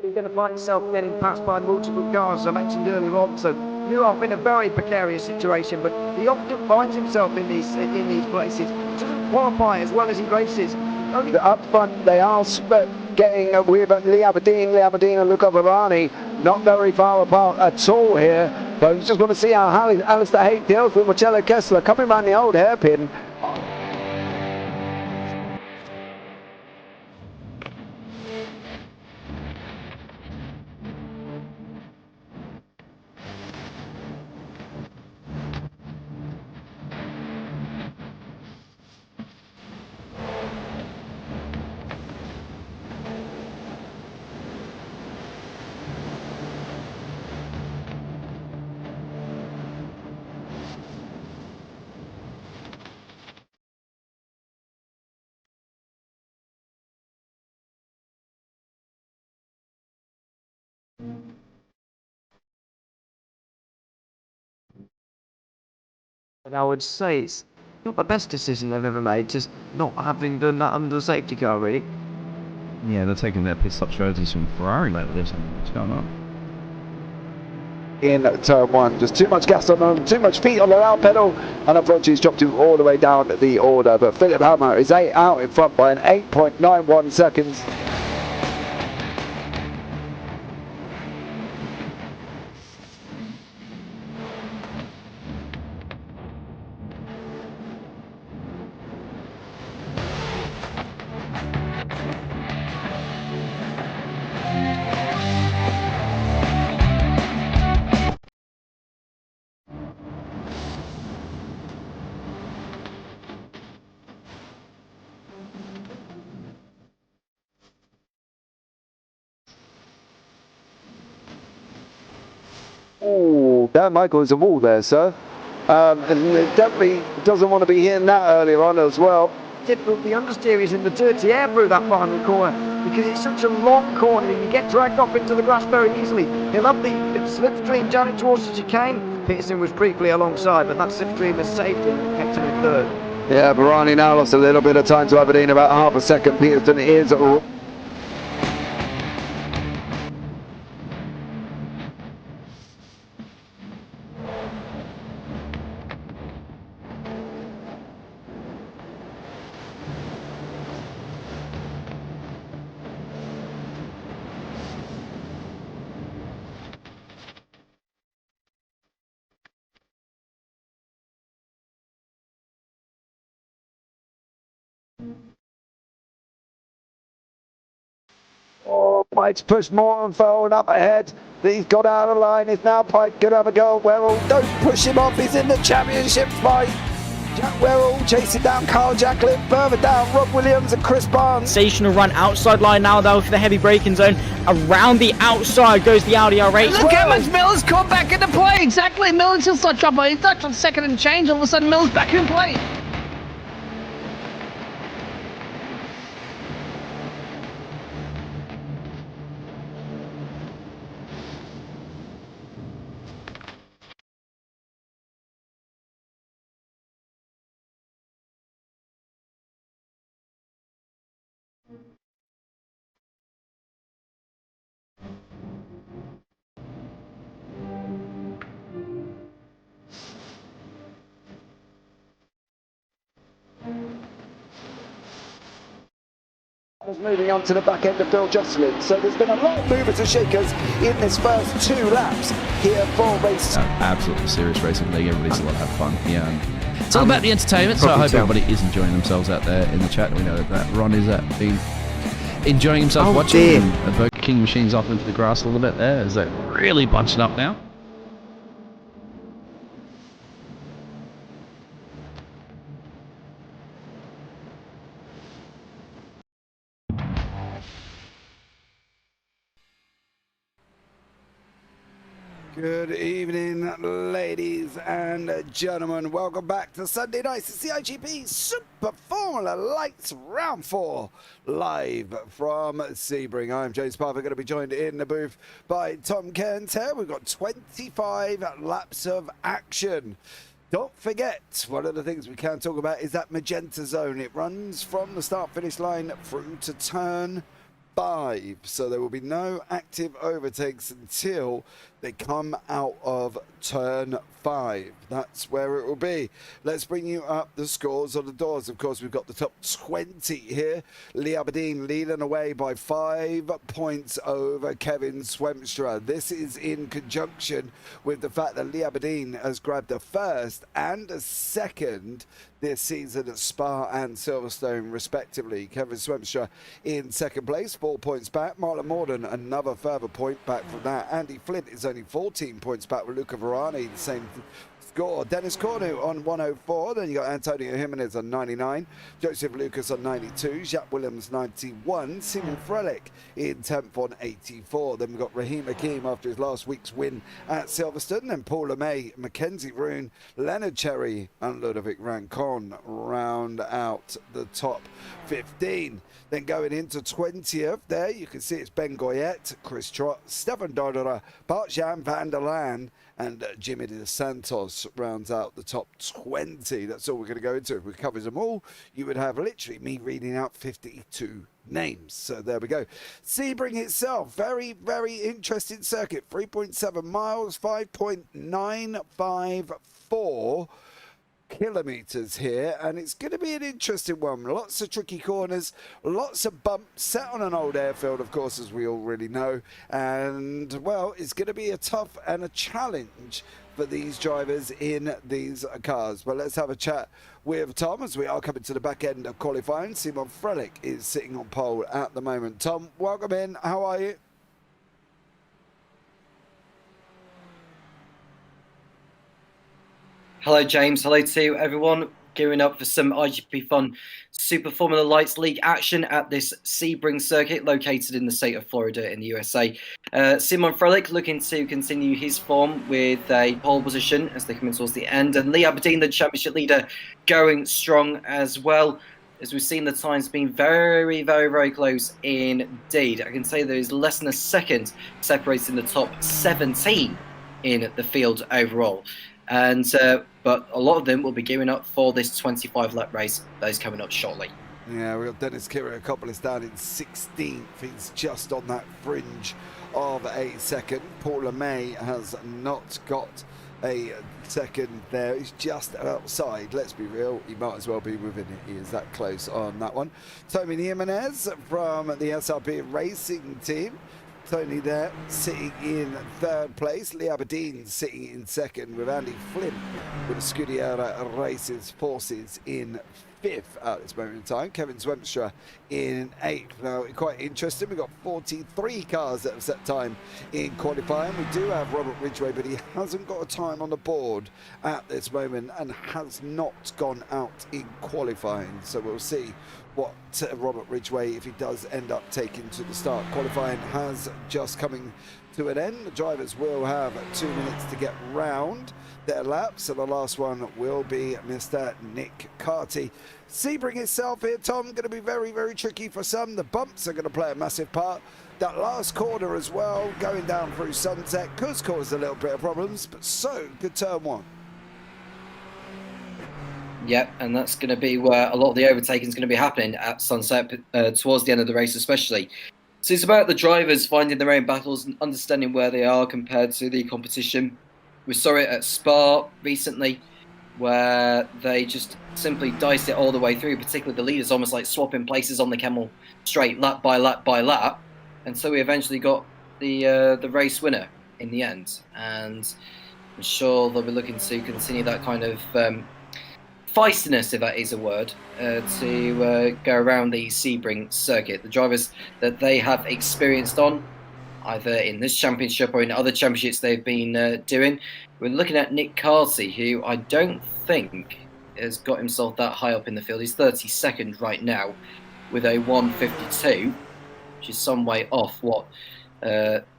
He's going to find himself getting passed by multiple cars, as I mentioned earlier on. So you are in a very precarious situation, but he often finds himself in these places. He doesn't qualify as well as he races. Only Up front, they are getting with Lee Aberdeen and Luca Varani, not very far apart at all here. But we just want to see how Alistair Haight deals with Marcello Kessler coming around the old hairpin. And I would say it's not the best decision they've ever made, just not having done that under the safety car, really. Yeah, they're taking their pit stop strategies from Ferrari like this. What's going on? In turn one, just too much gas on them, too much feet on the loud pedal, and unfortunately he's dropped you all the way down the order. But Philip Hammer is out in front by an 8.91 seconds. Oh, Dan Michael is a wall there, sir. And it definitely doesn't want to be hitting that earlier on as well. Difficult, the understeer is in the dirty air through that final corner because it's such a long corner and you get dragged off into the grass very easily. He'll have the slipstream down towards the chicane. Peterson was briefly alongside, but that slipstream has saved him and kept him in third. Yeah, Barani now lost a little bit of time to Aberdeen, about half a second. Peterson is Pike's pushed more and forward up ahead. He's got out of the line. Is now Pike going to have a go? Werrell, don't push him off. He's in the championship fight. Jack Werrell chasing down Carl Jacklin. Further down, Rob Williams and Chris Barnes. Sensational run outside line now though for the heavy braking zone. Around the outside goes the Audi R8. Look how much Miller's come back into play. Exactly. Miller's still start dropping. He's touched on second and change. All of a sudden, Miller's back in play. Moving on to the back end of Bill Jocelyn. So there's been a lot of movers and shakers in this first 2 laps here for race. Absolutely serious racing league. Everybody's a lot of fun. Yeah, it's all about the entertainment. So I hope everybody is enjoying themselves out there in the chat. We know that Ron is been enjoying himself watching the Burger King machines off into the grass a little bit there. Is that really bunching up now? Good evening, ladies and gentlemen. Welcome back to Sunday nights. It's the iGP Super Formula Lights Round 4 live from Sebring. I'm James Parfitt, going to be joined in the booth by Tom Cairns here. We've got 25 laps of action. Don't forget, one of the things we can talk about is that magenta zone. It runs from the start-finish line through to turn 5. So there will be no active overtakes until they come out of turn 5. That's where it will be. Let's bring you up the scores on the doors. Of course, we've got the top 20 here. Lee Aberdeen leading away by 5 points over Kevin Swemstra. This is in conjunction with the fact that Lee Aberdeen has grabbed a first and a second this season at Spa and Silverstone respectively. Kevin Swemstra in second place, 4 points back. Marlon Morden another further point back from that. Andy Flint is only 14 points back with Luca Varani, the same score. Dennis Cornu on 104. Then you got Antonio Jimenez on 99. Joseph Lucas on 92. Jacques Williams 91. Simon Frelick in 10th on 84. Then we've got Raheem Hakeem after his last week's win at Silverstone. And Paul LeMay, Mackenzie Roon, Leonard Cherry and Ludovic Rancon round out the top 15. Then going into 20th there, you can see it's Ben Goyette, Chris Trott, Stefan Dodora, Bart-Jan van der Laan, and Jimmy De Santos rounds out the top 20. That's all we're going to go into. If we cover them all, you would have literally me reading out 52 names. So there we go. Sebring itself, very, very interesting circuit. 3.7 miles, 5.954 kilometers here, and it's going to be an interesting one. Lots of tricky corners, lots of bumps, set on an old airfield, of course, as we already know, and well, it's going to be a tough and a challenge for these drivers in these cars. But let's have a chat with Tom as we are coming to the back end of qualifying. Simon Frelick is sitting on pole at the moment. Tom, welcome in. How are you? Hello, James. Hello to everyone. Gearing up for some iGPFun Super Formula Lights League action at this Sebring circuit located in the state of Florida in the USA. Simon Frelick looking to continue his form with a pole position as they come in towards the end. And Lee Aberdeen, the championship leader, going strong as well. As we've seen, the times being very, very, very close indeed. I can say there is less than a second separating the top 17 in the field overall. And but a lot of them will be gearing up for this 25 lap race that is coming up shortly. Yeah, we've got Dennis Kyrgiakopoulos down in 16th. He's just on that fringe of a second. Paul LeMay has not got a second there. He's just outside. Let's be real, he might as well be within it. He is that close on that one. Tommy Jimenez from the SRP Racing team. Tony there sitting in third place. Lee Aberdeen sitting in second with Andy Flynn with the Scuderia Races Forces in fifth at this moment in time. Kevin Swemstra in eighth. Now, quite interesting. We've got 43 cars that have set time in qualifying. We do have Robert Ridgway, but he hasn't got a time on the board at this moment and has not gone out in qualifying. So we'll see what Robert Ridgway, if he does end up taking to the start. Qualifying has just coming to an end. The drivers will have 2 minutes to get round their laps, so the last one will be Mr. Nick Carty. Sebring itself here, Tom, going to be very, very tricky for some. The bumps are going to play a massive part. That last corner as well, going down through Sunset, could cause a little bit of problems, but so could turn one. Yep, and that's going to be where a lot of the overtaking is going to be happening at Sunset towards the end of the race especially. So it's about the drivers finding their own battles and understanding where they are compared to the competition. We saw it at Spa recently where they just simply diced it all the way through, particularly the leaders almost like swapping places on the camel straight lap by lap by lap. And so we eventually got the race winner in the end. And I'm sure they'll be looking to continue that kind of feistiness, if that is a word, to go around the Sebring circuit. The drivers that they have experienced on, either in this championship or in other championships they've been doing. We're looking at Nick Carty, who I don't think has got himself that high up in the field. He's 32nd right now with a 1:52, which is some way off what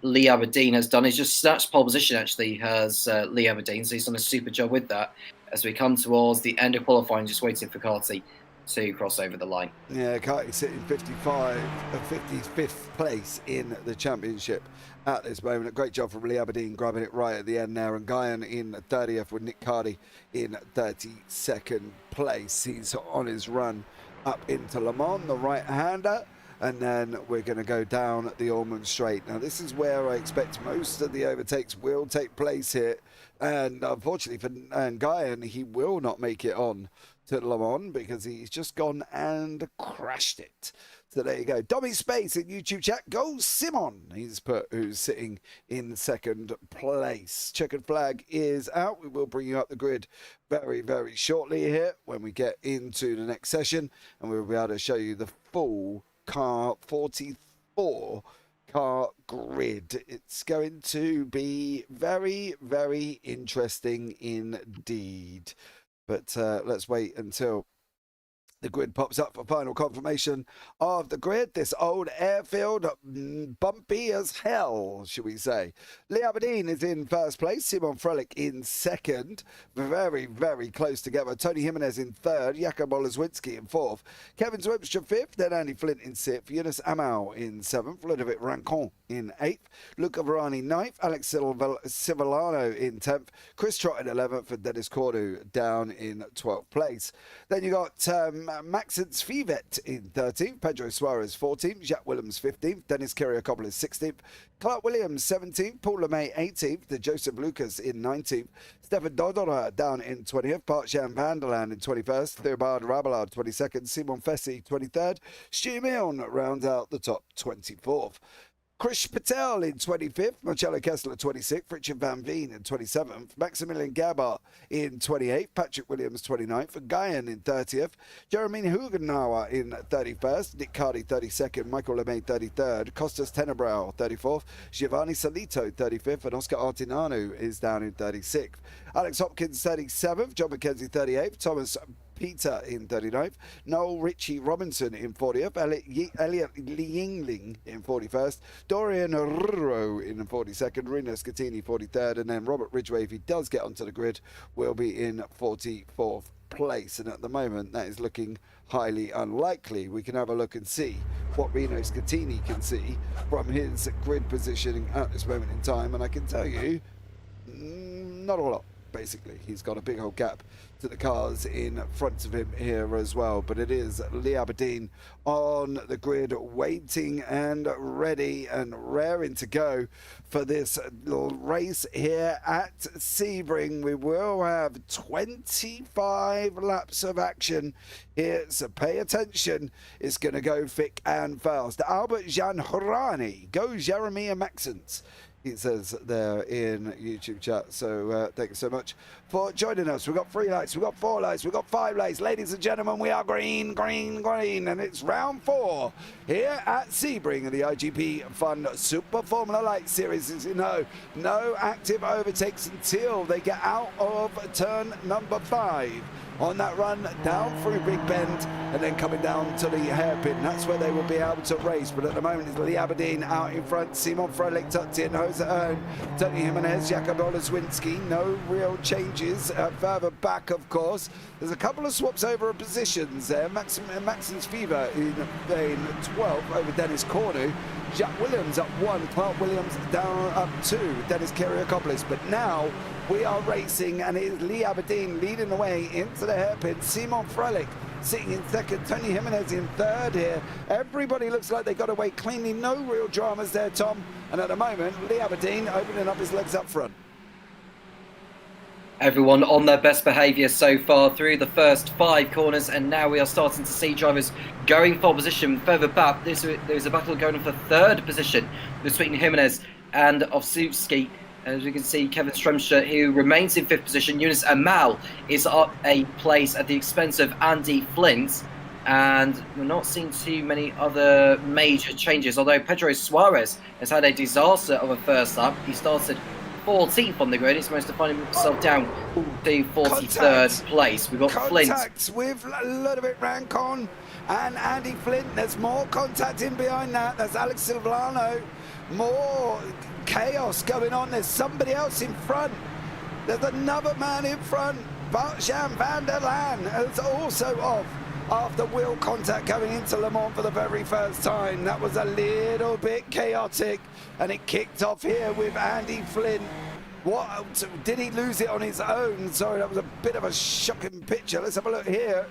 Lee Aberdeen has done. He's just snatched pole position, actually, has Lee Aberdeen, so he's done a super job with that. As we come towards the end of qualifying, just waiting for Carty to cross over the line. Yeah, Carty sitting 55th place in the championship at this moment. A great job from Lee Aberdeen grabbing it right at the end there, and Guyan in 30th with Nick Carty in 32nd place. He's on his run up into Le Mans, the right-hander. and then we're going to go down the Ormond Straight. Now, this is where I expect most of the overtakes will take place here, and unfortunately for Nguyen, he will not make it on to Le Mans because he's just gone and crashed it. So there you go. Dommy Space in YouTube chat. Go Simon, he's put, who's sitting in second place. Checkered flag is out. We will bring you up the grid very, very shortly here when we get into the next session, and we'll be able to show you the full car 44 car grid. It's going to be very, very interesting indeed. But let's wait until the grid pops up for final confirmation of the grid. This old airfield, bumpy as hell, should we say. Lee Aberdeen is in first place. Simon Frelick in second. Very, very close together. Tony Jimenez in third. Jakob Oleszewski in fourth. Kevin Zwipster fifth. Then Andy Flint in sixth. Yunus Amal in seventh. Ludovic Rancon in eighth. Luca Varani ninth. Alex Civillano in 10th. Chris Trott in 11th. And Dennis Cordu down in 12th place. Then you got Maxence Fivet in 13th, Pedro Suarez 14th, Jack Williams 15th, Dennis Kiriakopoulos 16th, Clark Williams 17th, Paul LeMay 18th, the Joseph Lucas in 19th, Stefan Dodora down in 20th, Bart-Jan van der Laan in 21st, Theobald Rabelard 22nd, Simon Fessi 23rd, Stu Milne rounds out the top 24th. Krish Patel in 25th, Marcello Kessler 26th, Richard Van Veen in 27th, Maximilian Gabart in 28th, Patrick Williams 29th, Guyan in 30th, Jeremy Hugenauer in 31st, Nick Cardy 32nd, Michael LeMay 33rd, Costas Tenebrow 34th, Giovanni Salito 35th, and Oscar Artinanu is down in 36th. Alex Hopkins 37th, John McKenzie 38th, Thomas Peter in 39th, Noel Ritchie Robinson in 40th, Elliot Yingling in 41st, Dorian Ruro in 42nd, Rino Scatini 43rd, and then Robert Ridgway, if he does get onto the grid, will be in 44th place. And at the moment, that is looking highly unlikely. We can have a look and see what Rino Scatini can see from his grid positioning at this moment in time, and I can tell you, not a lot. Basically, he's got a big old gap to the cars in front of him here as well. But it is Lee Aberdeen on the grid, waiting and ready and raring to go for this little race here at Sebring. We will have 25 laps of action here, so pay attention. It's going to go thick and fast. Albert Janhorani, go Jeremy and Maxence, he says there in YouTube chat. So thank you so much for joining us. We've got 3 lights, we've got 4 lights, we've got 5 lights. Ladies and gentlemen, we are green, green, green, and it's round 4 here at Sebring in the iGPFun Super Formula Light Series. As you know, no active overtakes until they get out of turn number 5. On that run down through Big Bend and then coming down to the hairpin. That's where they will be able to race. But at the moment, it's Lee Aberdeen out in front. Simon Frelick tucked in. Jose Earn, Tony Jimenez, Jakob Oleszewski. No real changes further back, of course. There's a couple of swaps over of positions there. Maxence Fever in 12th over Dennis Cornu. Jack Williams up 1. Clark Williams down up 2. Dennis Kiriakopoulos. But now we are racing, and it is Lee Aberdeen leading the way into the hairpin. Simon Frelick sitting in second. Tony Jimenez in third here. Everybody looks like they got away cleanly. No real dramas there, Tom. And at the moment, Lee Aberdeen opening up his legs up front. Everyone on their best behaviour so far through the first 5 corners, and now we are starting to see drivers going for position further back. There's a battle going on for 3rd position between Jimenez and Ovsewski. As we can see, Kevin Stremscher, who remains in 5th position. Yunus Amal is up a place at the expense of Andy Flint. And we're not seeing too many other major changes, although Pedro Suarez has had a disaster of a first lap. He started 14th on the grid. He's managed to find himself down to 43rd place. We've got Flint. Contact with Ludovic Rancon and Andy Flint. There's more contact in behind that. There's Alex Silvano. More chaos going on. There's somebody else in front. There's another man in front. Bart-Jan van der Laan is also off after wheel contact going into Le Mans for the very first time. That was a little bit chaotic, and it kicked off here with Andy Flint. What did he lose it on his own? Sorry, that was a bit of a shocking picture. Let's have a look here.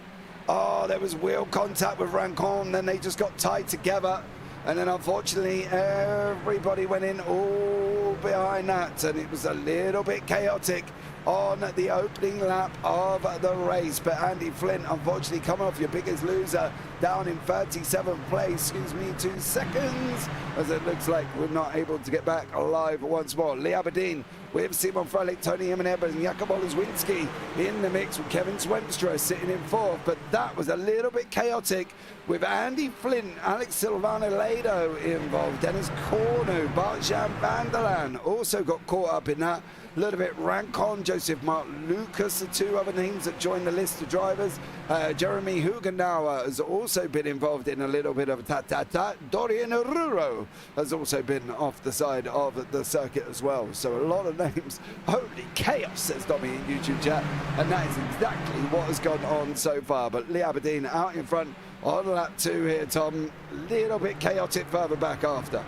Oh, there was wheel contact with Rancon, then they just got tied together. And then unfortunately, everybody went in all behind that. And it was a little bit chaotic on the opening lap of the race. But Andy Flint, unfortunately, coming off your biggest loser, down in 37th place, 2 seconds, as it looks like we're not able to get back alive once more. Lee Aberdeen with Simon Frelick, Tony Jimenez and Jakob Oleswinski in the mix with Kevin Swenstra sitting in fourth. But that was a little bit chaotic with Andy Flint, Alex Silvano Lado involved, Dennis Cornu, Bart-Jan van der Laan also got caught up in that. A little bit Rancon, Joseph Mark Lucas, the two other names that joined the list of drivers. Jeremy Hugenauer has also been involved in a little bit of ta-ta-ta. Dorian Aruro has also been off the side of the circuit as well. So a lot of names. Holy chaos, says Dommy in YouTube chat. And that is exactly what has gone on so far. But Lee Aberdeen out in front on lap 2 here, Tom. Little bit chaotic further back after.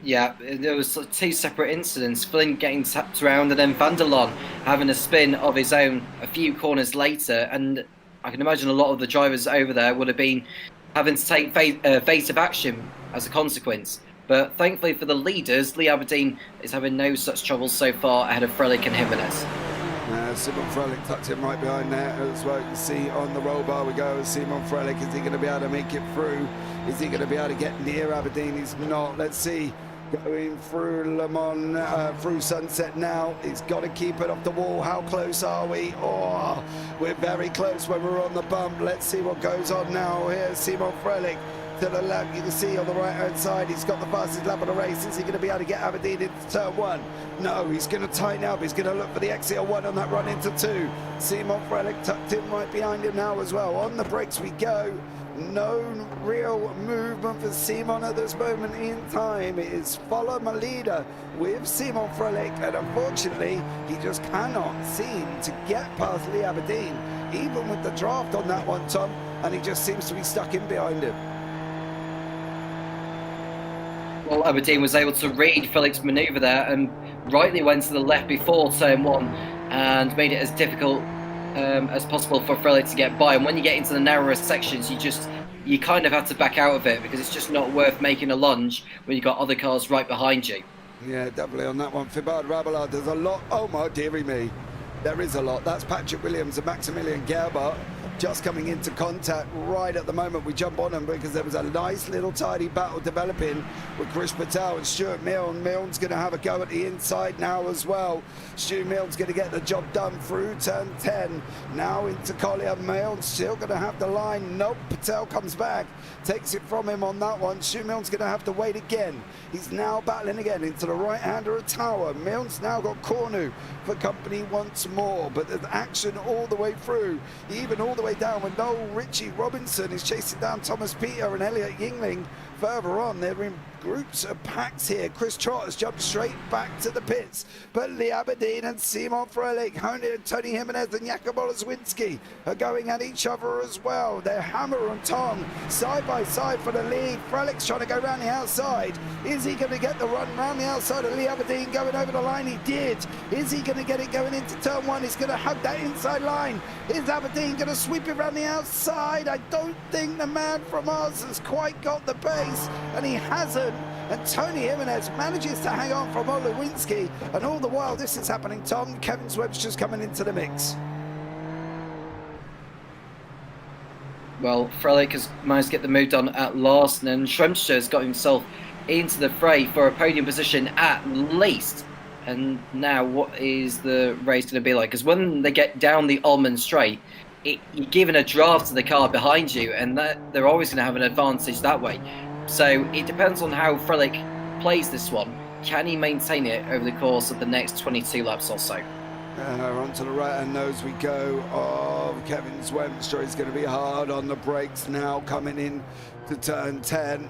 Yeah, there was 2 separate incidents. Flint getting tapped around and then van der Laan having a spin of his own a few corners later. And I can imagine a lot of the drivers over there would have been having to take evasive action as a consequence. But thankfully for the leaders, Lee Aberdeen is having no such trouble so far ahead of Frelick and Jimenez. Simon Frelick tucked in right behind there as well. You can see on the roll bar we go. Simon Frelick, is he going to be able to make it through? Is he going to be able to get near Aberdeen? He's not. Let's see. Going through Le Mans, through Sunset now. He's got to keep it off the wall. How close are we? Oh, we're very close when we're on the bump. Let's see what goes on now. Here's Simon Frelick to the left. You can see on the right-hand side, he's got the fastest lap of the race. Is he going to be able to get Aberdeen into turn 1? No, he's going to tighten up. He's going to look for the exit of 1 on that run into 2. Simon Frelick tucked in right behind him now as well. On the brakes we go. No real movement for Simon at this moment in time. It is follow my leader with Simon Frelick, and unfortunately he just cannot seem to get past Lee Aberdeen, even with the draft on that one, Tom, and he just seems to be stuck in behind him. Well, Aberdeen was able to read Frelick's manoeuvre there and rightly went to the left before turn 1 and made it as difficult as possible for Frelick to get by. And when you get into the narrower sections, you kind of have to back out of it because it's just not worth making a lunge when you've got other cars right behind you. Yeah, definitely on that one. Fibard Rabelard, there's a lot. Oh my dearie me. There is a lot. That's Patrick Williams and Maximilian Gerber just coming into contact right at the moment. We jump on them because there was a nice little tidy battle developing with Chris Patel and Stuart Milne. Milne's going to have a go at the inside now as well. Stuart Milne's going to get the job done through turn 10. Now into Collier. Milne's still going to have the line. Nope, Patel comes back, takes it from him on that one. Stuart Milne's going to have to wait again. He's now battling again into the right-hander of Tower. Milne's now got Cornu for company once more, but there's action all the way through, even all the way down with Noel Richie Robinson is chasing down Thomas Peter and Elliot Yingling further on. They're in groups of packs here. Chris Trott has jumped straight back to the pits, but Lee Aberdeen and Simon Frelick, Tony Jimenez and Jakob Oleswinski are going at each other as well. They're hammer and tong side by side for the lead. Frelick's trying to go round the outside. Is he going to get the run round the outside of Lee Aberdeen going over the line? He did. Is he going to get it going into turn 1? He's going to hug that inside line. Is Aberdeen going to sweep it around the outside? I don't think the man from Oz has quite got the pace, and he hasn't. And Tony Jimenez manages to hang on from Olewinski, and all the while this is happening, Tom, Kevin Swebster's coming into the mix. Well, Frelick has managed to get the move done at last, and Schremstra has got himself into the fray for a podium position at least. And now what is the race going to be like? Because when they get down the Almond Straight, you're giving a draft to the car behind you, and they're always going to have an advantage that way. So it depends on how Frelick plays this one. Can he maintain it over the course of the next 22 laps or so? Onto the right-hand nose we go of Kevin Swemstra. He's going to be hard on the brakes now, coming in to turn 10.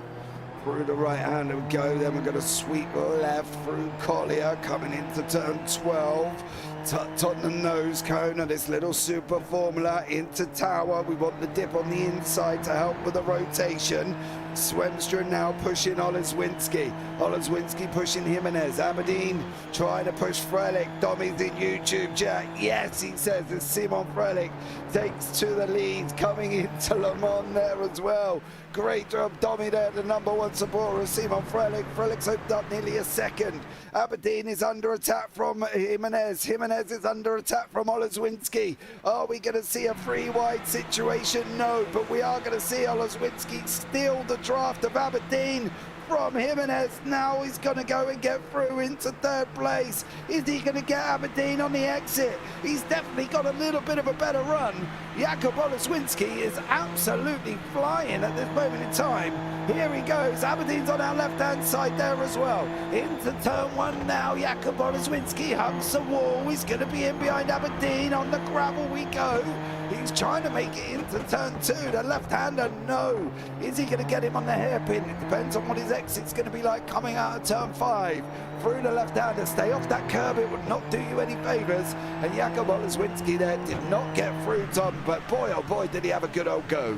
Through the right-hand we go, then we're going to sweep left through Collier, coming into turn 12. Tucked on the nose cone of this little super formula into Tower. We want the dip on the inside to help with the rotation. Swemstra now pushing Oleswinski. Oleswinski pushing Jimenez. Aberdeen trying to push Frelick. Dommy's in YouTube chat. Yes, he says as Simon Frelick takes to the lead, coming into Le Mans there as well. Great job, Dommy there, the number one supporter of Simon Frelick. Frelick's hooked up nearly a second. Aberdeen is under attack from Jimenez. Jimenez is under attack from Oleswinski. Are we going to see a free wide situation? No, but we are going to see Oleswinski steal the draft of Aberdeen from Jimenez. Now he's going to go and get through into third place. Is he going to get Aberdeen on the exit? He's definitely got a little bit of a better run. Jakub Oleswinski is absolutely flying at this moment in time. Here he goes. Aberdeen's on our left-hand side there as well. Into turn one now. Jakub Oleswinski hugs the wall. He's going to be in behind Aberdeen. On the gravel we go. He's trying to make it into turn two. The left-hander, no. Is he going to get him on the hairpin? It depends on what his exit's going to be like coming out of turn five. Through the left-hander, stay off that curb. It would not do you any favours. And Jakub Oleswinski there did not get through, Tom. But boy, oh boy, did he have a good old go.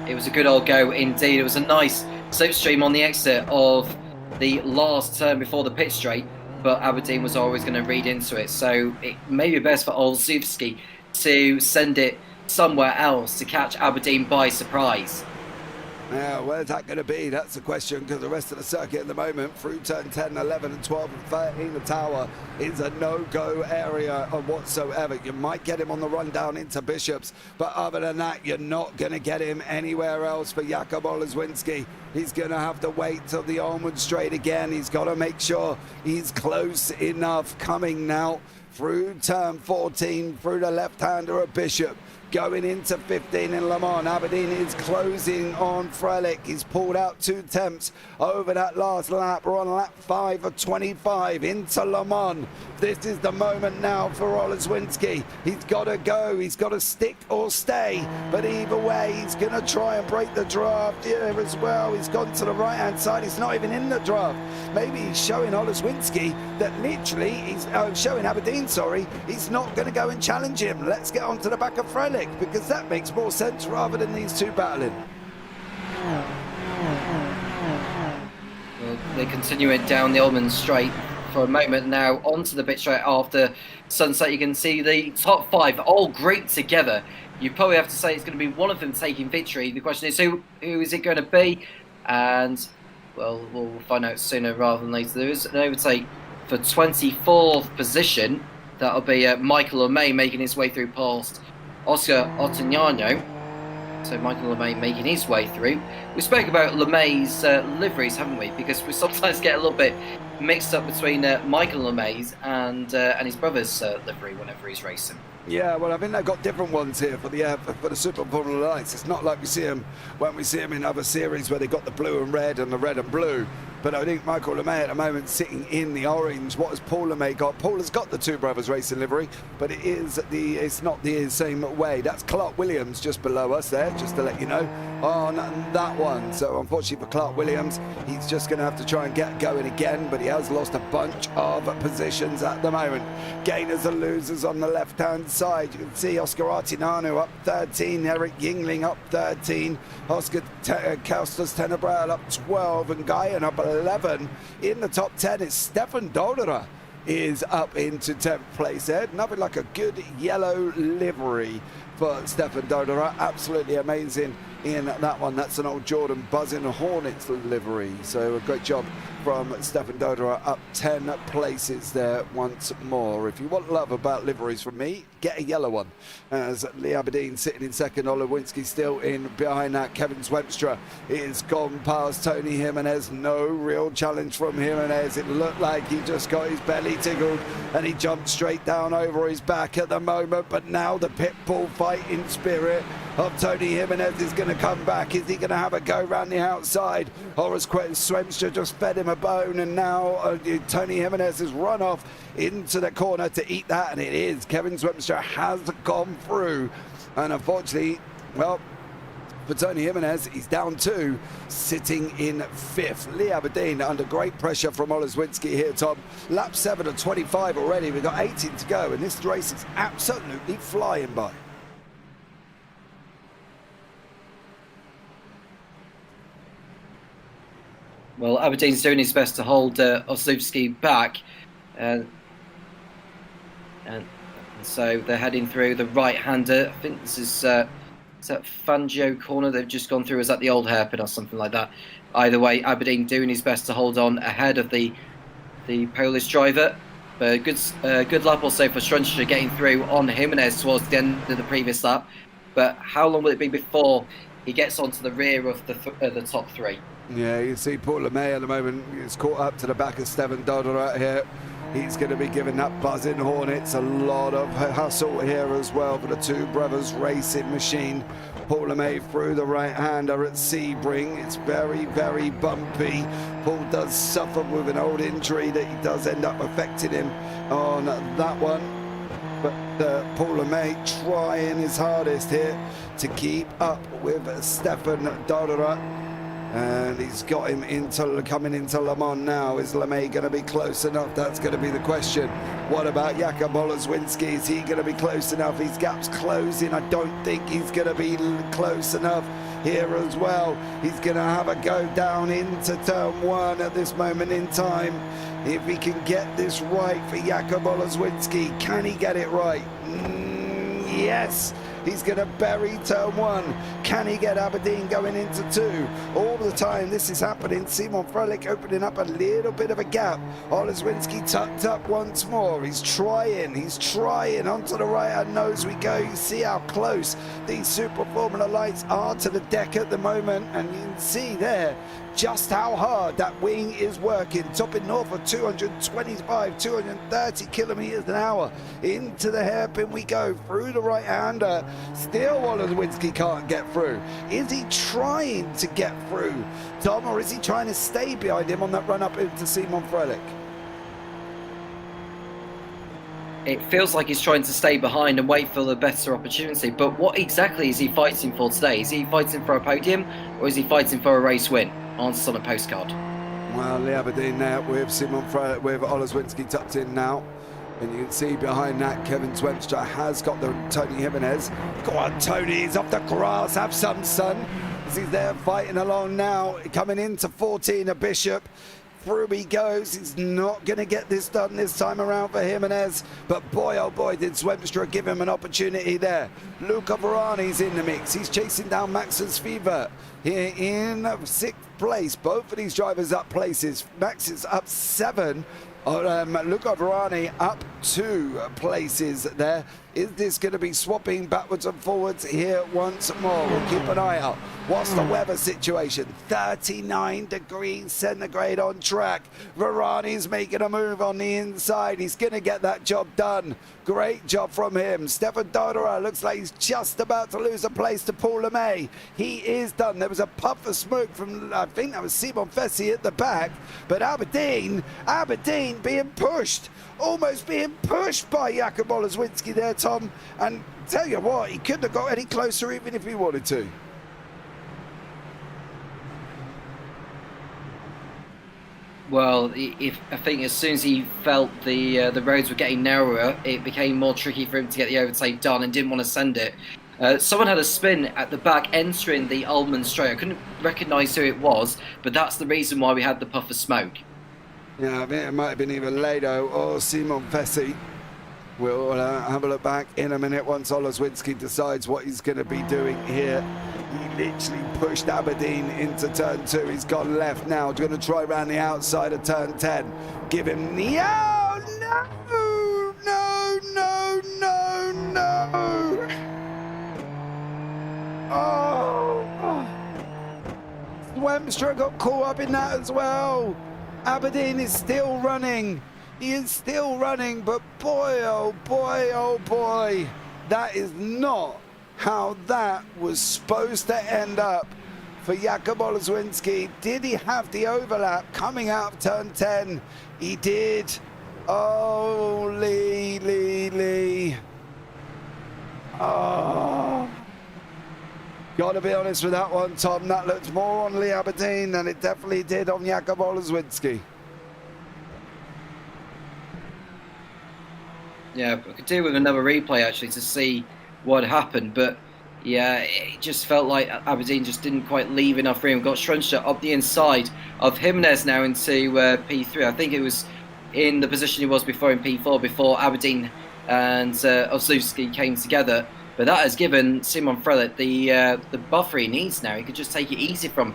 It was a good old go indeed. It was a nice slipstream on the exit of the last turn before the pit straight, but Aberdeen was always going to read into it. So it may be best for Oleswinski to send it somewhere else to catch Aberdeen by surprise. Now, where's that going to be? That's the question, because the rest of the circuit at the moment, through turn 10, 11 and 12 and 13, the tower is a no-go area whatsoever. You might get him on the run down into Bishops, but other than that, you're not going to get him anywhere else for Jakub Oleswinski. He's going to have to wait till the Almond Straight again. He's got to make sure he's close enough. Coming now through turn 14, through the left-hander of Bishop. Going into 15 in Le Mans. Aberdeen is closing on Frelick. He's pulled out 2 attempts over that last lap. We're on lap 5 of 25 into Le Mans. This is the moment now for Oleswinski. He's got to go. He's got to stick or stay. But either way, he's going to try and break the draft here as well. He's gone to the right-hand side. He's not even in the draft. Maybe he's showing Oleswinski that literally, he's showing Aberdeen, sorry, he's not going to go and challenge him. Let's get on to the back of Frelick, because that makes more sense rather than these two battling. Well, they continue it down the Almond Straight for a moment now, onto the pit straight after sunset. You can see the top 5 all grouped together. You probably have to say it's going to be one of them taking victory. The question is, who is it going to be? And, well, we'll find out sooner rather than later. There is an overtake for 24th position. That'll be Michael LeMay making his way through past Oscar Ottagnano. So Michael LeMay making his way through. We spoke about LeMay's liveries, haven't we? Because we sometimes get a little bit mixed up between Michael LeMay's and his brother's livery whenever he's racing. Yeah, well, I think they've got different ones here for the Super Formula Lights. It's not like we see them when we see them in other series where they've got the blue and red and the red and blue. But I think Michael LeMay at the moment sitting in the orange. What has Paul LeMay got? Paul has got the Two Brothers Racing livery, but it's not the same way. That's Clark Williams just below us there, just to let you know, on that one. So unfortunately for Clark Williams, he's just going to have to try and get going again, but he has lost a bunch of positions at the moment. Gainers and losers on the left-hand side. You can see Oscar Artinano up 13, Eric Yingling up 13, Oscar Kaustas Tenebrail up 12, and Guyan up 11. In the top 10 is Stefan Dolderer is up into 10th place there. Nothing like a good yellow livery for Stefan Dolderer. Absolutely amazing in that one. That's an old Jordan Buzzing Hornets livery. So a great job from Stefan Dolderer, up 10 places there once more. If you want love about liveries from me, get a yellow one. As Lee Aberdeen sitting in second, Oleswinski still in behind that. Kevin Swemstra is gone past Tony Jimenez. No real challenge from Jimenez. It looked like he just got his belly tickled and he jumped straight down over his back at the moment. But now the pit bull fighting spirit of Tony Jimenez is going to come back. Is he going to have a go round the outside? Horace Swemstra just fed him a bone, and now Tony Jimenez has run off into the corner to eat that, and it is. Kevin Swemstra has gone through, and unfortunately, well, for Tony Jimenez, he's down 2, sitting in 5th. Lee Aberdeen under great pressure from Oleswinski here, Tom. Lap 7 of 25 already. We've got 18 to go, and this race is absolutely flying by. Well, Aberdeen's doing his best to hold Oslowski back, and so they're heading through the right-hander. I think this is that Fangio corner they've just gone through. Is that the old hairpin or something like that? Either way, Aberdeen doing his best to hold on ahead of the Polish driver. But good lap also for Strunster getting through on Jimenez towards the end of the previous lap. But how long will it be before he gets onto the rear of the top three? Yeah, you see Paul LeMay at the moment is caught up to the back of Steven Dodera here. He's going to be giving that buzzing horn. It's a lot of hustle here as well for the two brothers racing machine. Paul LeMay through the right-hander at Sebring. It's very, very bumpy. Paul does suffer with an old injury that he does end up affecting him on that one. But Paul LeMay trying his hardest here to keep up with Stefan Dodera. And he's got him coming into Le Mans now. Is LeMay going to be close enough? That's going to be the question. What about Jakub Oleszewski? Is he going to be close enough? His gap's closing. I don't think he's going to be close enough here as well. He's going to have a go down into turn one at this moment in time. If he can get this right for Jakub Oleszewski, can he get it right? Yes. He's going to bury turn one. Can he get Aberdeen going into two? All the time this is happening. Simon Fröhlich opening up a little bit of a gap. Oleszewski tucked up once more. He's trying onto the right-hand nose we go. You see how close these Super Formula lights are to the deck at the moment, and you can see there just how hard that wing is working, topping north of 225, 230 kilometers an hour. Into the hairpin we go, through the right-hander. Still Oleszewski can't get through. Is he trying to get through, Tom, or is he trying to stay behind him on that run up into Simon Fröhlich? It feels like he's trying to stay behind and wait for the better opportunity, but what exactly is he fighting for today? Is he fighting for a podium, or is he fighting for a race win? Answers on a postcard. Well, the Aberdeen there with Simon Fröhlich, with Oleszewski tucked in now. And you can see behind that, Kevin Swenstra has got the Tony Jimenez. Go on, Tony, he's off the grass, have some, son. As he's there fighting along now, coming into 14, a Bishop. Through he goes. He's not going to get this done this time around for Jimenez. But boy, oh boy, did Swenstra give him an opportunity there. Luca Varani's in the mix. He's chasing down Max's Fever here in 6th place. Both of these drivers up places. Max is up 7. Luca Varani up 2 places there. Is this going to be swapping backwards and forwards here once more? We'll keep an eye out. What's the weather situation? 39 degrees centigrade on track. Varani's making a move on the inside. He's going to get that job done. Great job from him. Stefan Dodera looks like he's just about to lose a place to Paul LeMay. He is done. There was a puff of smoke from, I think that was Simon Fessy at the back. But Aberdeen being pushed. Almost being pushed by Jakub Oleszewski there, Tom. And tell you what, he couldn't have got any closer even if he wanted to. Well, I think as soon as he felt the roads were getting narrower, it became more tricky for him to get the overtake done and didn't want to send it. Someone had a spin at the back entering the Ullman straight. I couldn't recognise who it was, but that's the reason why we had the puff of smoke. Yeah, I think it might have been either Lado or Simon Fessy. We'll have a look back in a minute once Oleszewski decides what he's going to be doing here. He literally pushed Aberdeen into turn 2. He's gone left now. He's going to try around the outside of turn 10. Give him the... Oh, no! Oh! Swenstra got caught up in that as well. Aberdeen is still running. He is still running, but boy, oh boy, that is not how that was supposed to end up for Jakub Oleszewski. Did he have the overlap coming out of turn 10? He did. Oh, Lee. Oh. Got to be honest with that one, Tom. That looked more on Lee Aberdeen than it definitely did on Jakub Oleszewski. Yeah, I could do with another replay actually to see what happened, but Yeah, it just felt like Aberdeen just didn't quite leave enough room. Got Schrunster up the inside of Jimenez now into P3. I think it was in the position he was before in P4, before Aberdeen and Oslowski came together. But that has given Simon Frelit the buffer he needs now. He could just take it easy from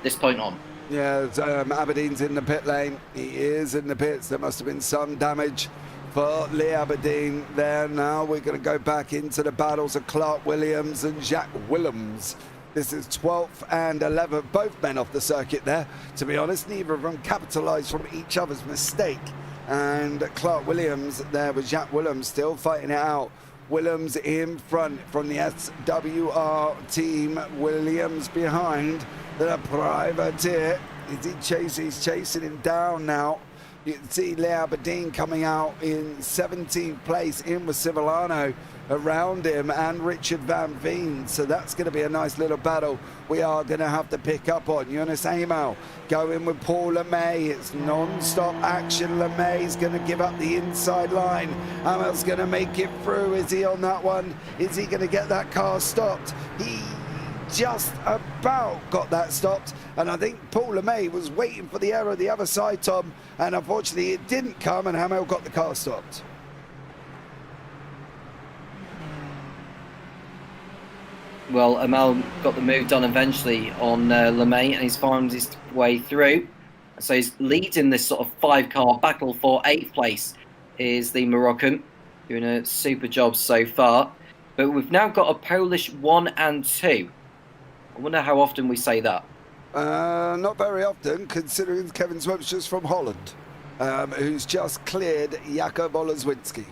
this point on. Yeah, Aberdeen's in the pit lane. He is in the pits. There must have been some damage for Lee Aberdeen there. Now we're going to go back into the battles of Clark Williams and Jack Willems. This is 12th and 11th, both men off the circuit there. To be honest, neither of them capitalised from each other's mistake. And Clark Williams there with Jack Willems still fighting it out. Willems in front from the SWR team. Williams behind the privateer. He's chasing him down now. You can see Lee Aberdeen coming out in 17th place in with Civillano around him and Richard Van Veen. So that's going to be a nice little battle we are going to have to pick up on. Jonas Amal going with Paul LeMay. It's non-stop action. LeMay's going to give up the inside line. Amal's going to make it through. Is he on that one? Is he going to get that car stopped? He just about got that stopped, and I think Paul LeMay was waiting for the error the other side, Tom, and unfortunately it didn't come, and Hamel got the car stopped. Well, Amal got the move done eventually on LeMay, and he's found his way through. So he's leading this sort of 5-car battle for 8th place is the Moroccan, doing a super job so far. But we've now got a Polish 1 and 2. I wonder how often we say that. Not very often, considering Kevin Swepster's from Holland, who's just cleared Jakub Olezwinski.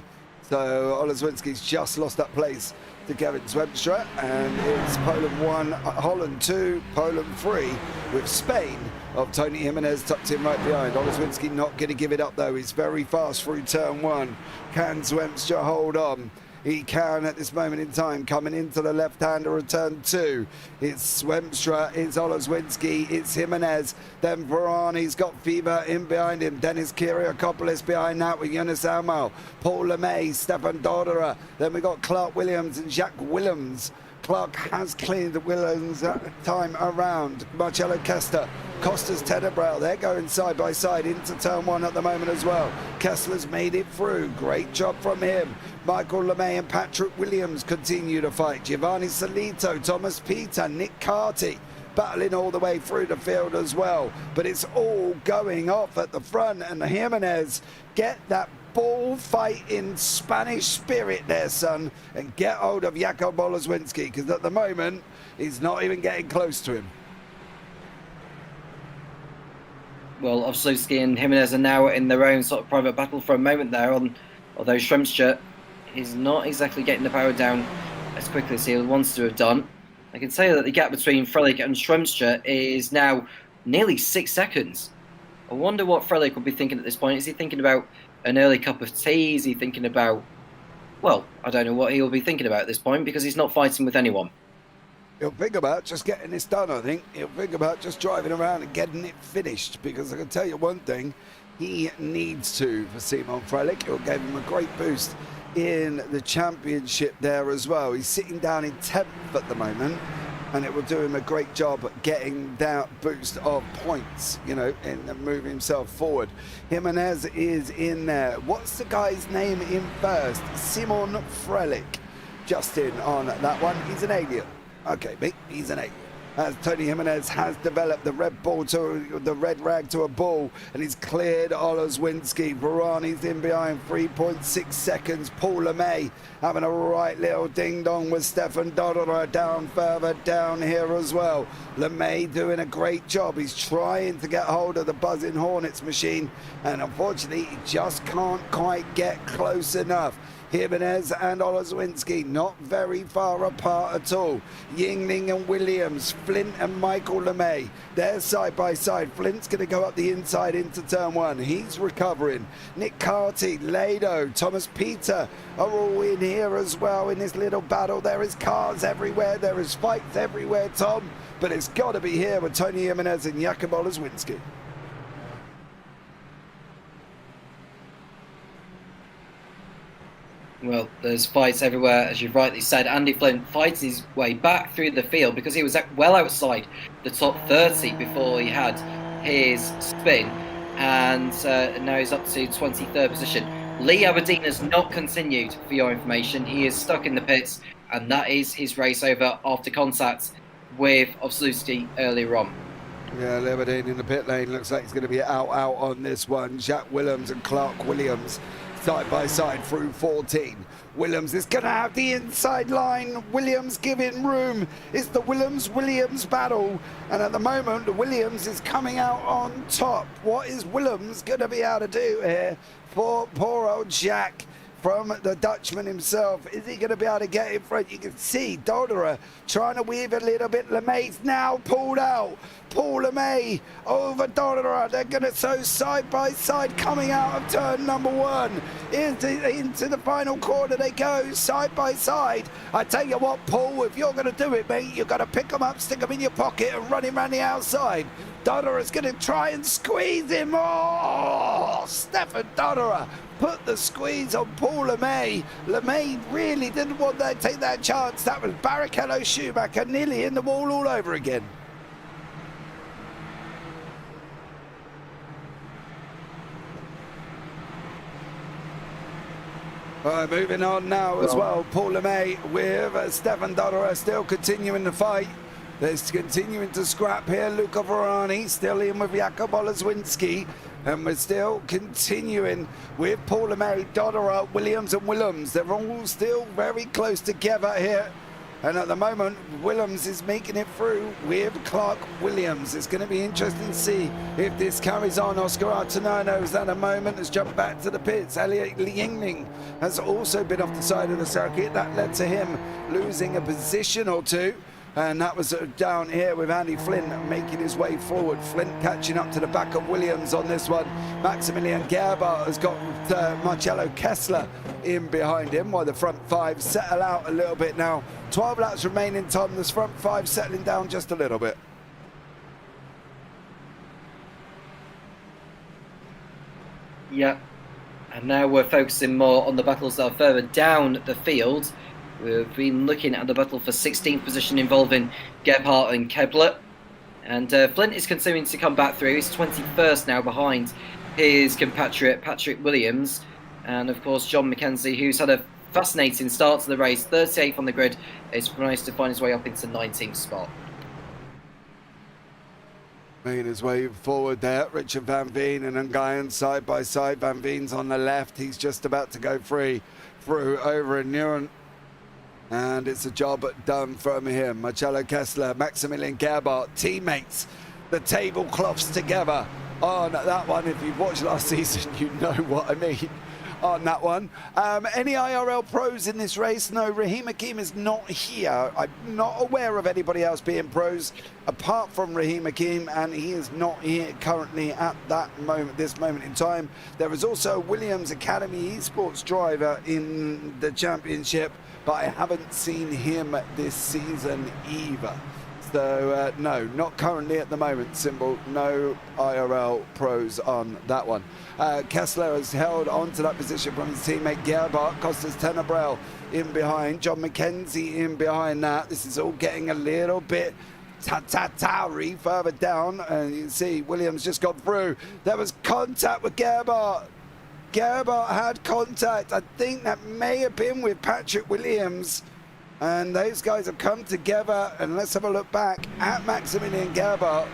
So Olezwinski's just lost that place to Kevin Swepster, and it's Poland 1, Holland 2, Poland 3, with Spain of Tony Jimenez tucked in right behind. Olezwinski not going to give it up though. He's very fast through turn 1. Can Swepster hold on? He can at this moment in time, coming into the left-hander of turn 2. It's Swemstra, it's Olezwinski, it's Jimenez, then Varani's got Fever in behind him, Dennis Kyriakopoulos behind that with Jonas Amal, Paul LeMay, Stefan Dodera, then we got Clark Williams and Jack Willems. Clark has cleared the Willems time around. Marcello Kester, Costa's Tenebrel, they're going side by side into turn 1 at the moment as well. Kessler's made it through, great job from him. Michael LeMay and Patrick Williams continue to fight. Giovanni Solito, Thomas Peter, Nick Carty battling all the way through the field as well. But it's all going off at the front, and the Jimenez get that bullfight in Spanish spirit there, son, and get hold of Jakub Olezwinski, because at the moment he's not even getting close to him. Well, Oslowski and Jimenez are now in their own sort of private battle for a moment there, although Schremstra is not exactly getting the power down as quickly as he wants to have done. I can say that the gap between Frelich and Schremstra is now nearly 6 seconds. I wonder what Frelich will be thinking at this point. Is he thinking about an early cup of tea? Is he thinking about... Well, I don't know what he'll be thinking about at this point, because he's not fighting with anyone. He'll think about just getting this done, I think. He'll think about just driving around and getting it finished, because I can tell you one thing, he needs to for Simon Frelich. It'll give him a great boost in the championship there as well. He's sitting down in 10th at the moment, and it will do him a great job at getting that boost of points, you know, and move himself forward. Jimenez is in there. What's the guy's name in first? Simon Frelich. Just in on that one. He's an alien. Okay, mate, he's an alien. As Tony Jimenez has developed the red rag to a ball, and he's cleared Olezwinski. Varani's in behind, 3.6 seconds. Paul LeMay having a right little ding-dong with Stefan Dodder down further down here as well. LeMay doing a great job. He's trying to get hold of the buzzing Hornets machine, and unfortunately he just can't quite get close enough. Jimenez and Olezwinski not very far apart at all. Yingling and Williams, Flint and Michael LeMay, they're side by side. Flint's going to go up the inside into turn 1. He's recovering. Nick Carty, Lado, Thomas Peter are all in here as well in this little battle. There is cars everywhere. There is fights everywhere, Tom. But it's got to be here with Tony Jimenez and Jakub Olezwinski. Well, there's fights everywhere, as you've rightly said. Andy Flint fights his way back through the field because he was well outside the top 30 before he had his spin, and now he's up to 23rd position. Lee Aberdeen has not continued, for your information. He is stuck in the pits, and that is his race over after contact with Obsluski earlier on. Yeah, Aberdeen in the pit lane. Looks like he's going to be out on this one. Jack Williams and Clark Williams side by side through 14. Williams is going to have the inside line. Williams giving room. It's the Williams battle. And at the moment, Williams is coming out on top. What is Williams going to be able to do here for poor old Jack from the Dutchman himself? Is he going to be able to get in front? You can see Dodderer trying to weave a little bit. LeMay's now pulled out. Paul LeMay over Dodderer. They're going to so side by side coming out of turn number 1. Into the final corner they go, side by side. I tell you what, Paul, if you're going to do it, mate, you've got to pick them up, stick them in your pocket and run him around the outside. Dodderer's going to try and squeeze him. Oh, Stefan Dodderer put the squeeze on Paul LeMay. LeMay really didn't want to take that chance. That was Barrichello Schumacher nearly in the wall all over again. All right, moving on now as well. Paul LeMay with Stefan Dodderer still continuing the fight. There's continuing to scrap here. Luca Varani still in with Jakub Oleszwinski. And we're still continuing with Paul LeMay, Dodderer, Williams and Willems. They're all still very close together here. And at the moment, Willems is making it through with Clark Williams. It's going to be interesting to see if this carries on. Oscar Artanano's at the moment has jumped back to the pits. Elliot Liengling has also been off the side of the circuit. That led to him losing a position or two. And that was down here with Andy Flint making his way forward. Flint catching up to the back of Williams on this one. Maximilian Gerber has got Marcello Kessler in behind him, while the front 5 settle out a little bit now. 12 laps remaining, Tom. This front 5 settling down just a little bit. Yeah, and now we're focusing more on the battles that are further down the field. We've been looking at the battle for 16th position involving Gebhardt and Kepler. And Flint is continuing to come back through. He's 21st now behind his compatriot Patrick Williams. And of course, John McKenzie, who's had a fascinating start to the race, 38th on the grid, is managed to find his way up into 19th spot. Making his way forward there. Richard Van Veen and Nguyen side by side. Van Veen's on the left. He's just about to go through over in Neuron. And it's a job done from him. Marcello Kessler, Maximilian Gerber, teammates, the tablecloths together on that one. If you've watched last season, you know what I mean on that one. Any IRL pros in this race? No, Raheem Hakeem is not here. I'm not aware of anybody else being pros apart from Raheem Hakeem, and he is not here currently at this moment in time. There is also a Williams Academy esports driver in the championship, but I haven't seen him this season either. So no, not currently at the moment, Symbol. No IRL pros on that one. Kessler has held on to that position from his teammate Gerber. Costas Tenebrel in behind. John McKenzie in behind that. This is all getting a little bit ta-ta-ta-y further down. And you can see Williams just got through. There was contact with Gerber. Gerber had contact. I think that may have been with Patrick Williams. And those guys have come together. And let's have a look back at Maximilian Gerber.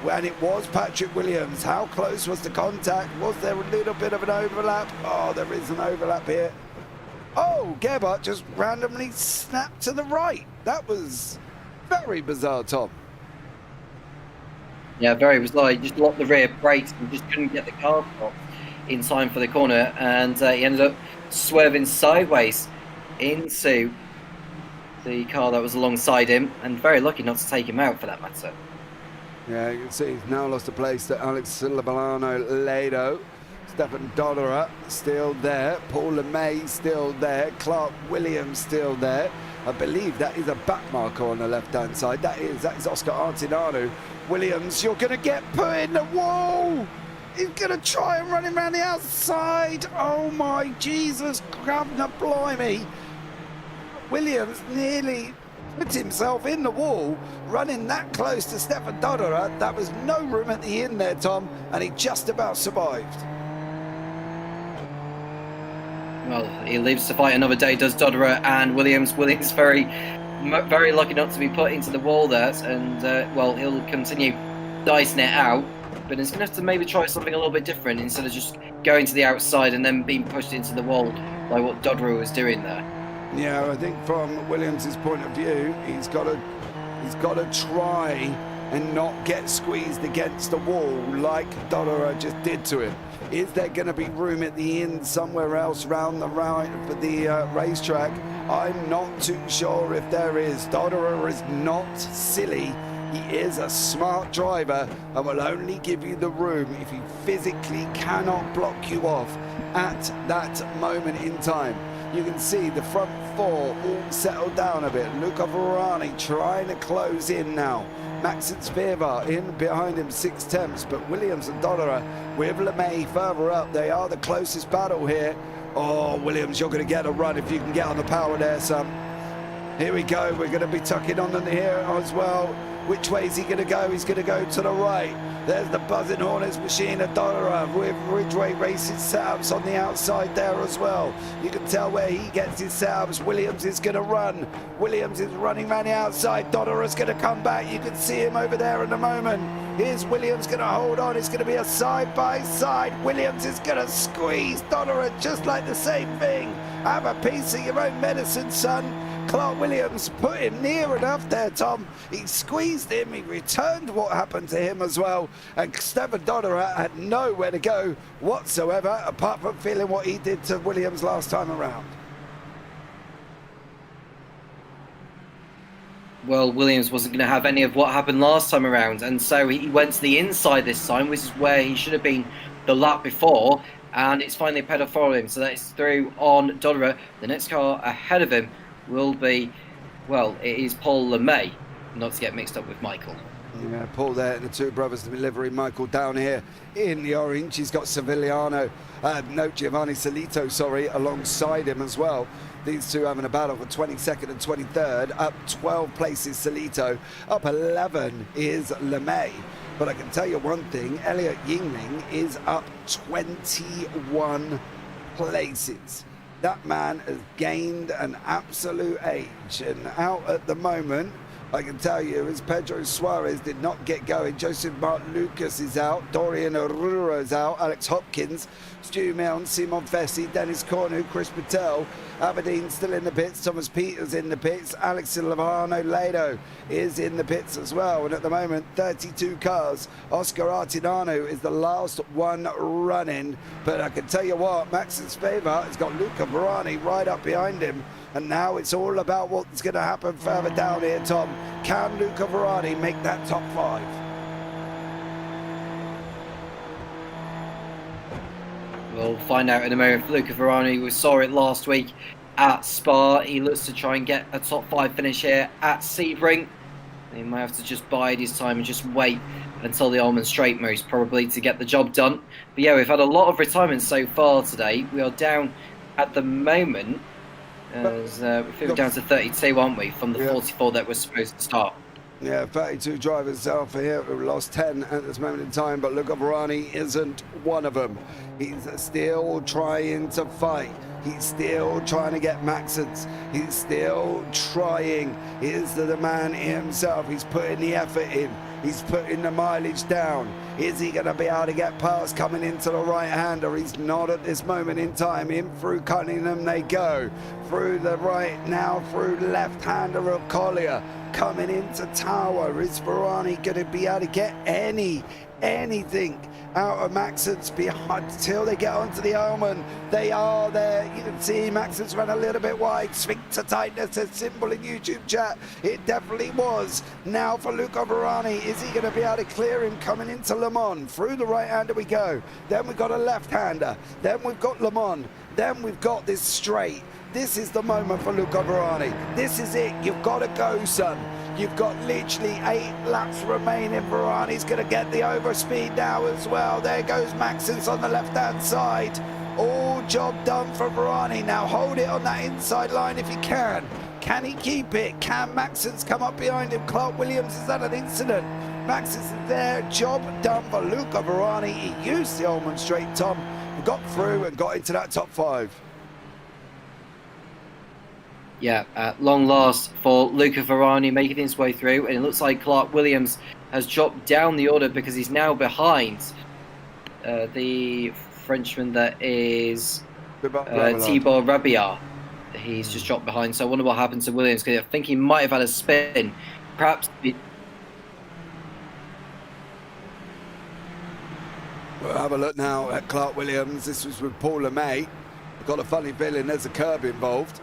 And it was Patrick Williams. How close was the contact? Was there a little bit of an overlap? Oh, there is an overlap here. Oh, Gerber just randomly snapped to the right. That was very bizarre, Tom. Yeah, very bizarre. He just locked the rear brakes and just couldn't get the car off in time for the corner. And he ended up swerving sideways into the car that was alongside him. And very lucky not to take him out, for that matter. Yeah, you can see he's now lost a place to Alex Silverano Lado. Stefan Dodderer still there. Paul LeMay still there. Clark Williams still there. I believe that is a back marker on the left-hand side. That is Oscar Artinano. Williams, you're going to get put in the wall. He's going to try and run him around the outside. Oh my Jesus, governor blimey. Williams nearly put himself in the wall, running that close to Stefan Dodderer. That was no room at the end there, Tom, and he just about survived. Well, he lives to fight another day, does Dodderer, and Williams. Williams very lucky not to be put into the wall there, and well, he'll continue dicing it out, but he's going to have to maybe try something a little bit different instead of just going to the outside and then being pushed into the wall like what Dodderer was doing there. Yeah, I think from Williams's point of view, he's got to try and not get squeezed against the wall like Dodderer just did to him. Is there going to be room at the end somewhere else round the right for the racetrack? I'm not too sure if there is. Dodderer is not silly. He is a smart driver and will only give you the room if he physically cannot block you off at that moment in time. You can see the front four all settled down a bit. Luca Varani trying to close in now. Max and Spivak in behind him, 6/10, but Williams and Dodderer with LeMay further up. They are the closest battle here. Oh, Williams, you're going to get a run if you can get on the power there, son. Here we go. We're going to be tucking on them here as well. Which way is he going to go? He's going to go to the right. There's the buzzing Hornets machine of Dodderer with Ridgeway Racing setups on the outside there as well. You can tell where he gets his setups. Williams is going to run. Williams is running around the outside. Dodderer's going to come back. You can see him over there in a moment. Here's Williams going to hold on. It's going to be a side-by-side. Williams is going to squeeze Dodderer just like the same thing. Have a piece of your own medicine, son. Clark Williams put him near enough there, Tom. He squeezed him. He returned what happened to him as well. And Stefan Dodderer had nowhere to go whatsoever, apart from feeling what he did to Williams last time around. Well, Williams wasn't going to have any of what happened last time around, and so he went to the inside this time, which is where he should have been the lap before, and it's finally Pedal for him, so that's through on Dodderer. The next car ahead of him will be, well, it is Paul LeMay, not to get mixed up with Michael. Yeah, Paul there, and the two brothers delivering. Michael down here in the orange. He's got Giovanni Salito, alongside him as well. These two having a battle for 22nd and 23rd. Up 12 places, Salito. Up 11 is LeMay. But I can tell you one thing, Elliot Yingling is up 21 places. That man has gained an absolute age, and out at the moment, I can tell you, as Pedro Suarez did not get going. Joseph Martin Lucas is out, Dorian Arura is out, Alex Hopkins, Stu Milne, Simon Fessi, Dennis Cornu, Chris Patel, Aberdeen still in the pits, Thomas Peters in the pits, Alex Silvano Lado is in the pits as well, and at the moment 32 cars. Oscar Artinano is the last one running, but I can tell you what, Max Spivak has got Luca Varani right up behind him, and now it's all about what's going to happen further down here, Tom. Can Luca Varani make that top five? We'll find out in a moment. Luca Varani, we saw it last week at Spa. He looks to try and get a top 5 finish here at Sebring. He might have to just bide his time and just wait until the Almond Straight most probably to get the job done. But yeah, we've had a lot of retirements so far today. We are down at the moment, as we're down to 32, aren't we, from the 44 that we're supposed to start. Yeah, 32 drivers out for here. We've lost 10 at this moment in time, but Luca Varani isn't one of them. He's still trying to fight. He's still trying to get Maxons. He's still trying. Here's the man himself. He's putting the effort in. He's putting the mileage down. Is he going to be able to get past coming into the right-hander? He's not at this moment in time. In through Cunningham they go. Through the right now, through left-hander of Collier. Coming into Tower. Is Varani going to be able to get anything out of Maxons behind until they get onto the Almond? They are there. You can see Maxons ran a little bit wide. Sphincter tightness, a symbol in YouTube chat. It definitely was. Now for Luca Varani, is he going to be able to clear him coming into Le Mans? Through the right-hander we go. Then we've got a left-hander. Then we've got Le Mans. Then we've got this straight. This is the moment for Luca Varani. This is it. You've got to go, son. You've got literally 8 laps remaining. Varani's going to get the overspeed now as well. There goes Maxence on the left-hand side. All job done for Varani. Now hold it on that inside line if he can. Can he keep it? Can Maxence come up behind him? Clark Williams has had an incident. Maxence is there. Job done for Luca Varani. He used the Almond Straight, Tom. Got through and got into that top 5. Yeah, at long last for Luca Varani making his way through, and it looks like Clark Williams has dropped down the order because he's now behind the Frenchman that is Tibor Rabia. He's just dropped behind, so I wonder what happened to Williams, because I think he might have had a spin. Perhaps... We'll have a look now at Clark Williams. This was with Paul LeMay. I've got a funny feeling there's a curb involved.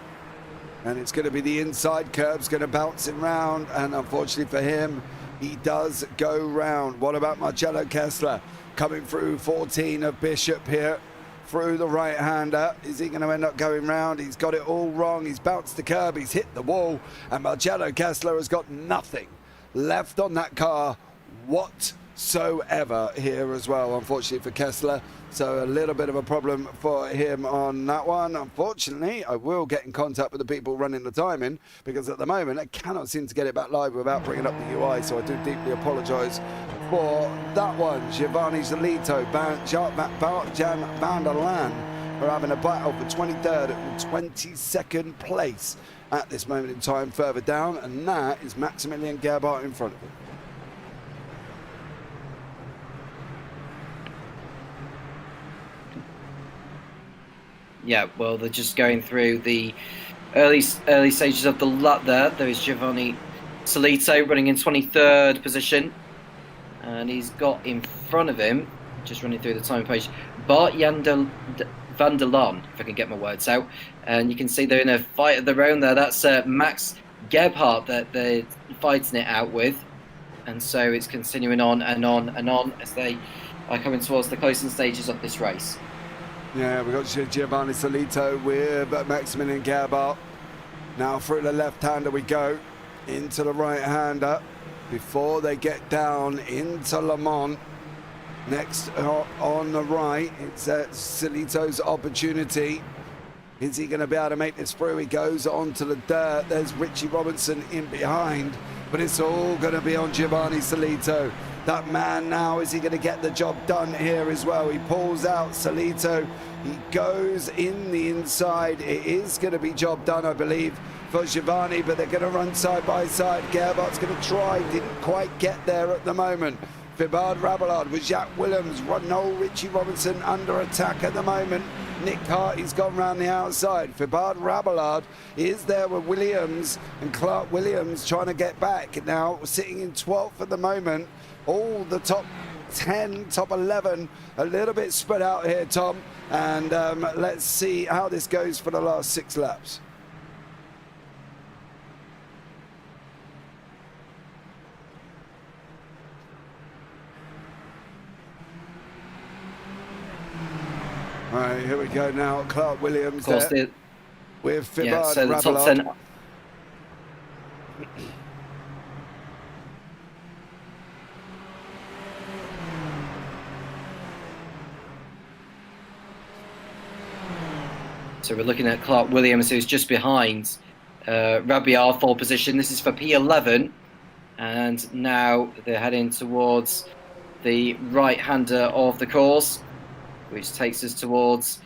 And it's going to be the inside curb's going to bounce him round. And unfortunately for him, he does go round. What about Marcello Kessler coming through 14 of Bishop here? Through the right-hander. Is he going to end up going round? He's got it all wrong. He's bounced the curb. He's hit the wall. And Marcello Kessler has got nothing left on that car whatsoever here as well, unfortunately for Kessler. So a little bit of a problem for him on that one. Unfortunately, I will get in contact with the people running the timing, because at the moment I cannot seem to get it back live without bringing up the UI, so I do deeply apologise for that one. Giovanni Zolito, Jan van der Laan are having a battle for 23rd and 22nd place at this moment in time further down, and that is Maximilian Gerber in front of him. Yeah, well, they're just going through the early stages of the lap there. There is Giovanni Solito running in 23rd position. And he's got in front of him, just running through the time page, Bart van der Laan, if I can get my words out. And you can see they're in a fight of their own there. That's Max Gebhardt that they're fighting it out with. And so it's continuing on and on and on as they are coming towards the closing stages of this race. Yeah, we've got Giovanni Solito with Maximilian Gerber. Now through the left-hander we go, into the right-hander, before they get down into Le Mans. Next on the right, it's Solito's opportunity. Is he going to be able to make this through? He goes onto the dirt. There's Richie Robinson in behind, but it's all going to be on Giovanni Solito. That man now, is he going to get the job done here as well? He pulls out Solito. He goes in the inside. It is going to be job done, I believe, for Giovanni, but they're going to run side by side. Gerhardt's going to try. Didn't quite get there at the moment. Fibard Rabelard with Jack Williams. Noel Richie Robinson under attack at the moment. Nick Harty's gone round the outside. Fibard Rabelard is there with Williams, and Clark Williams trying to get back. Now sitting in 12th at the moment. All the top 10, top 11, a little bit spread out here, Tom. And let's see how this goes for the last 6 laps. All right, here we go now. Clark Williams there with Fibard yeah, so the Rabelard. top 10. So we're looking at Clark Williams, who's just behind Rabiar, 4th position. This is for P11. And now they're heading towards the right-hander of the course, which takes us towards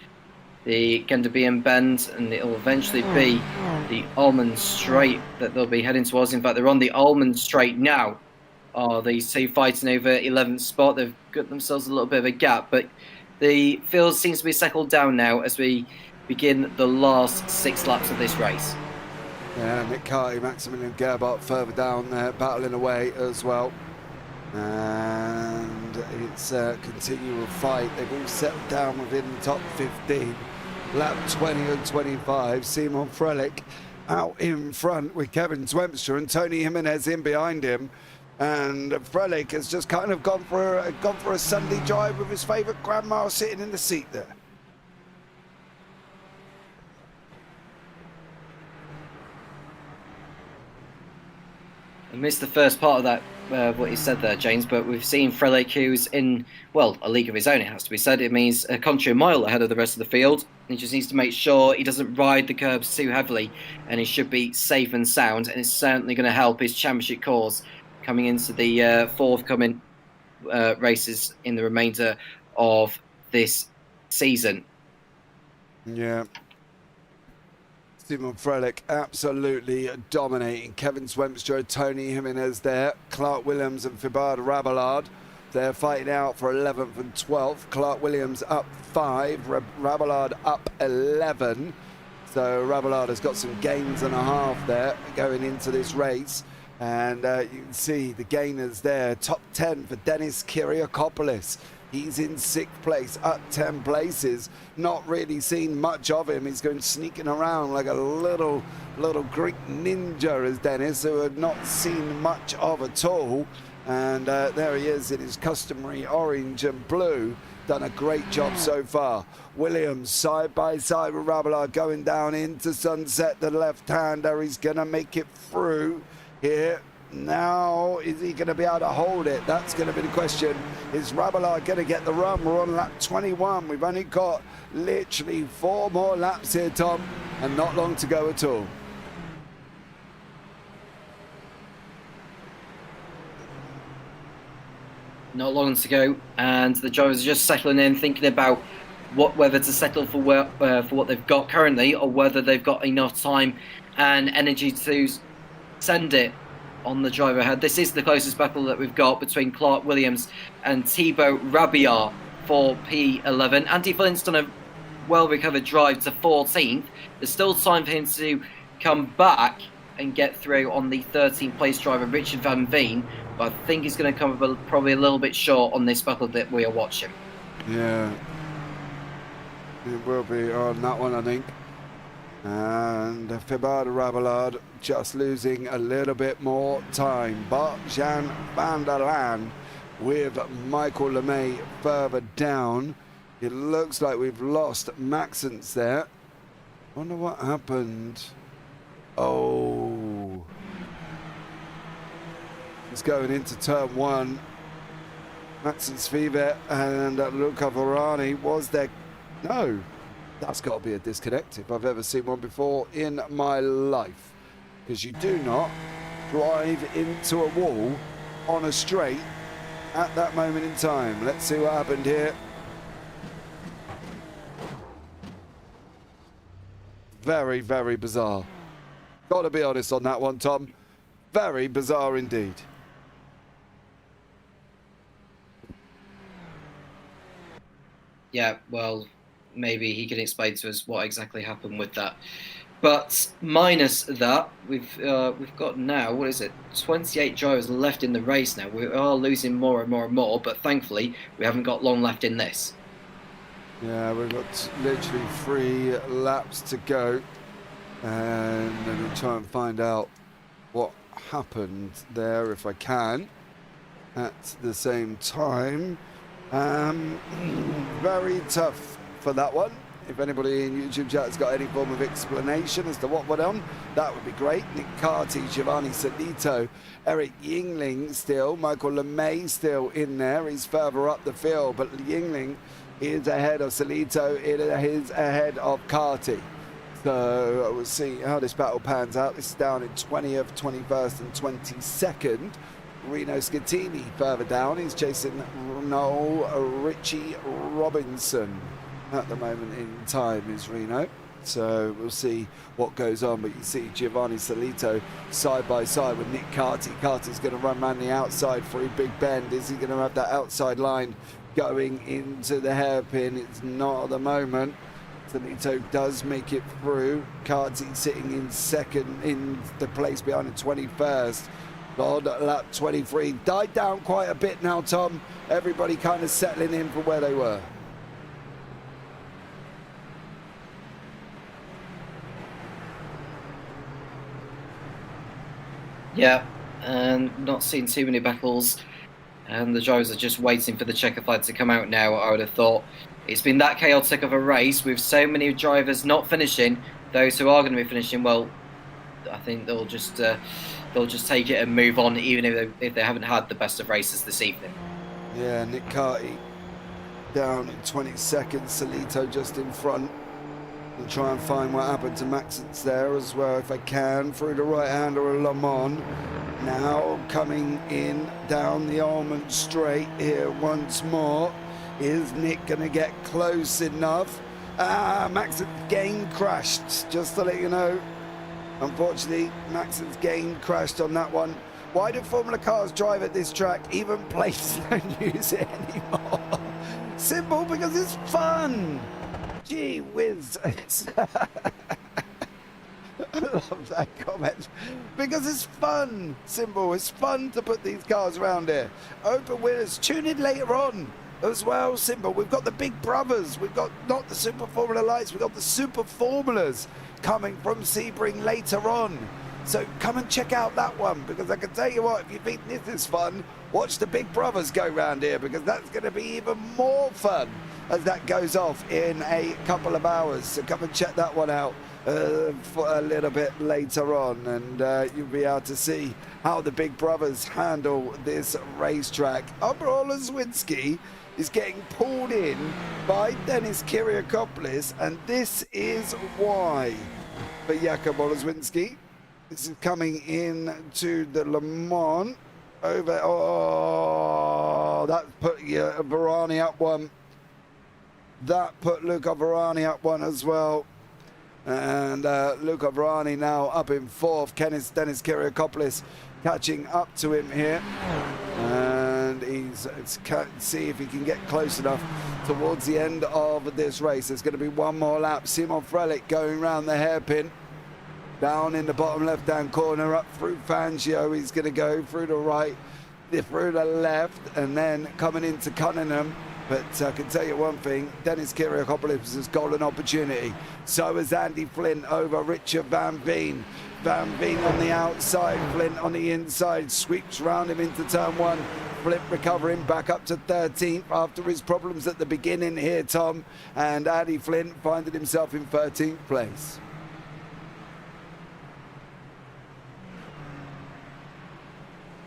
the Gendabian Bend, and it'll eventually be the Almond Straight that they'll be heading towards. In fact, they're on the Almond Straight now. These two fighting over 11th spot. They've got themselves a little bit of a gap, but the field seems to be settled down now as we begin the last 6 laps of this race. Yeah, Nick Carty, Maximilian Gerhard further down there, battling away as well. And it's a continual fight. They've all settled down within the top 15. Lap 20 and 25. Simon Frelick out in front with Kevin Twempster and Tony Jimenez in behind him. And Frelick has just kind of gone for a Sunday drive with his favourite grandma sitting in the seat there. I missed the first part of that, what you said there, James, but we've seen Frelick, who's in, well, a league of his own, it has to be said. It means a country mile ahead of the rest of the field. He just needs to make sure he doesn't ride the curbs too heavily, and he should be safe and sound, and it's certainly going to help his championship cause coming into the forthcoming races in the remainder of this season. Yeah. Simon Frelick absolutely dominating. Kevin Swemstra, Tony Jimenez there. Clark Williams and Fibard Rabelard. They're fighting out for 11th and 12th. Clark Williams up 5. Rabelard up 11. So Rabelard has got some gains and a half there going into this race. And you can see the gainers there. Top 10 for Dennis Kyriakopoulos. He's in 6th place, up 10 places. Not really seen much of him. He's going sneaking around like a little Greek ninja, as Dennis, who had not seen much of at all. And there he is in his customary orange and blue. Done a great job so far. Williams side by side with Rabelard going down into Sunset. The left-hander, he's going to make it through here. Now, is he going to be able to hold it? That's going to be the question. Is Rabelard going to get the run? We're on lap 21. We've only got literally 4 more laps here, Tom, and not long to go at all. Not long to go, and the drivers are just settling in, thinking about whether to settle for what they've got currently, or whether they've got enough time and energy to send it on the driver ahead. This is the closest battle that we've got between Clark Williams and Thibaut Rabillard for P11. Andy Flint's done a well-recovered drive to 14th. There's still time for him to come back and get through on the 13th place driver, Richard Van Veen, but I think he's going to come up probably a little bit short on this battle that we are watching. Yeah, it will be on that one, I think. And Fibard Rabelard just losing a little bit more time. But Jean van der Laan with Michael LeMay further down. It looks like we've lost Maxence there. Wonder what happened. Oh, he's going into turn 1. Maxence Vivet and Luca Varani. Was there? No. That's got to be a disconnect if I've ever seen one before in my life. Because you do not drive into a wall on a straight at that moment in time. Let's see what happened here. Very, very bizarre. Got to be honest on that one, Tom. Very bizarre indeed. Yeah, well, maybe he can explain to us what exactly happened with that. But minus that, we've got now, what is it, 28 drivers left in the race now. We are losing more and more and more, but thankfully we haven't got long left in this. Yeah, we've got literally 3 laps to go, and I'm going to try and find out what happened there if I can at the same time. Very tough for that one. If anybody in YouTube chat has got any form of explanation as to what went on, that would be great. Nick Carty, Giovanni Salito, Eric Yingling still, Michael LeMay still in there. He's further up the field, but Yingling is ahead of Salito, it is ahead of Carty. So we'll see how this battle pans out. This is down in 20th, 21st and 22nd. Reno Scattini further down. He's chasing Noel Richie Robinson. At the moment in time is Reno. So we'll see what goes on. But you see Giovanni Salito side by side with Nick Carty. Carty's going to run around the outside for a big bend. Is he going to have that outside line going into the hairpin? It's not at the moment. Salito does make it through. Carty sitting in second in the place behind the 21st. On lap 23. Died down quite a bit now, Tom. Everybody kind of settling in for where they were. Yeah, and not seeing too many battles, and the drivers are just waiting for the checker flag to come out now. I would have thought it's been that chaotic of a race with so many drivers not finishing. Those who are going to be finishing, well, I think they'll just they'll just take it and move on, even if they haven't had the best of races this evening. Yeah, Nick Carty down in 20 seconds. Salito just in front. I'll try and find what happened to Maxence there as well, if I can, through the right-hander of Le Mans. Now coming in down the Almond Straight here once more. Is Nick going to get close enough? Maxence gain crashed, just to let you know. Unfortunately, Maxence gain crashed on that one. Why do Formula Cars drive at this track? Even places don't use it anymore. Simple, because it's fun. Gee whiz. I love that comment. Because it's fun. Simple. It's fun to put these cars around here. Open winners. Tune in later on as well. Simple. We've got the big brothers. We've got not the Super Formula Lights. We've got the Super Formulas coming from Sebring later on. So come and check out that one, because I can tell you what, if you think this is fun, watch the big brothers go round here, because that's going to be even more fun as that goes off in a couple of hours. So come and check that one out for a little bit later on, and you'll be able to see how the big brothers handle this racetrack. Oleszewski is getting pulled in by Dennis Kiriakopoulos, and this is why for Jakub Oleszewski. This is coming in to the Le Mans over. Oh, that put Varani up one. That put Luca Varani up one as well. And Luca Varani now up in fourth. Dennis Kiriakopoulos catching up to him here. And he's see if he can get close enough towards the end of this race. There's going to be one more lap. Simon Frelick going round the hairpin. Down in the bottom left-hand corner, up through Fangio. He's going to go through the right, through the left, and then coming into Cunningham. But I can tell you one thing, Dennis Kiriakopoulos has got an opportunity. So has Andy Flint over Richard Van Veen. Van Veen on the outside, Flint on the inside, sweeps round him into turn one. Flint recovering back up to 13th after his problems at the beginning here, Tom. And Andy Flint finding himself in 13th place.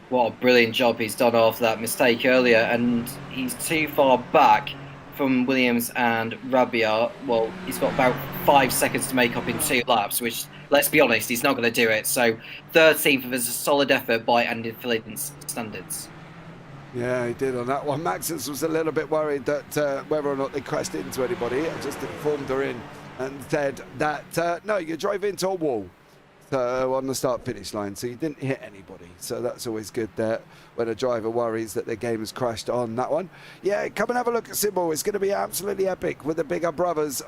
What a brilliant job he's done after that mistake earlier, and he's too far back from Williams and Rabia. Well, he's got about 5 seconds to make up in 2 laps, which, let's be honest, he's not going to do it. So 13th is a solid effort by Andy Flint's standards. Yeah, he did on that one. Maxence was a little bit worried that whether or not they crashed into anybody. I just informed her in and said that, no, you drove into a wall. So on the start-finish line, so you didn't hit anybody. So that's always good there when a driver worries that their game has crashed on that one. Yeah, come and have a look at Sybil. It's going to be absolutely epic with the bigger brothers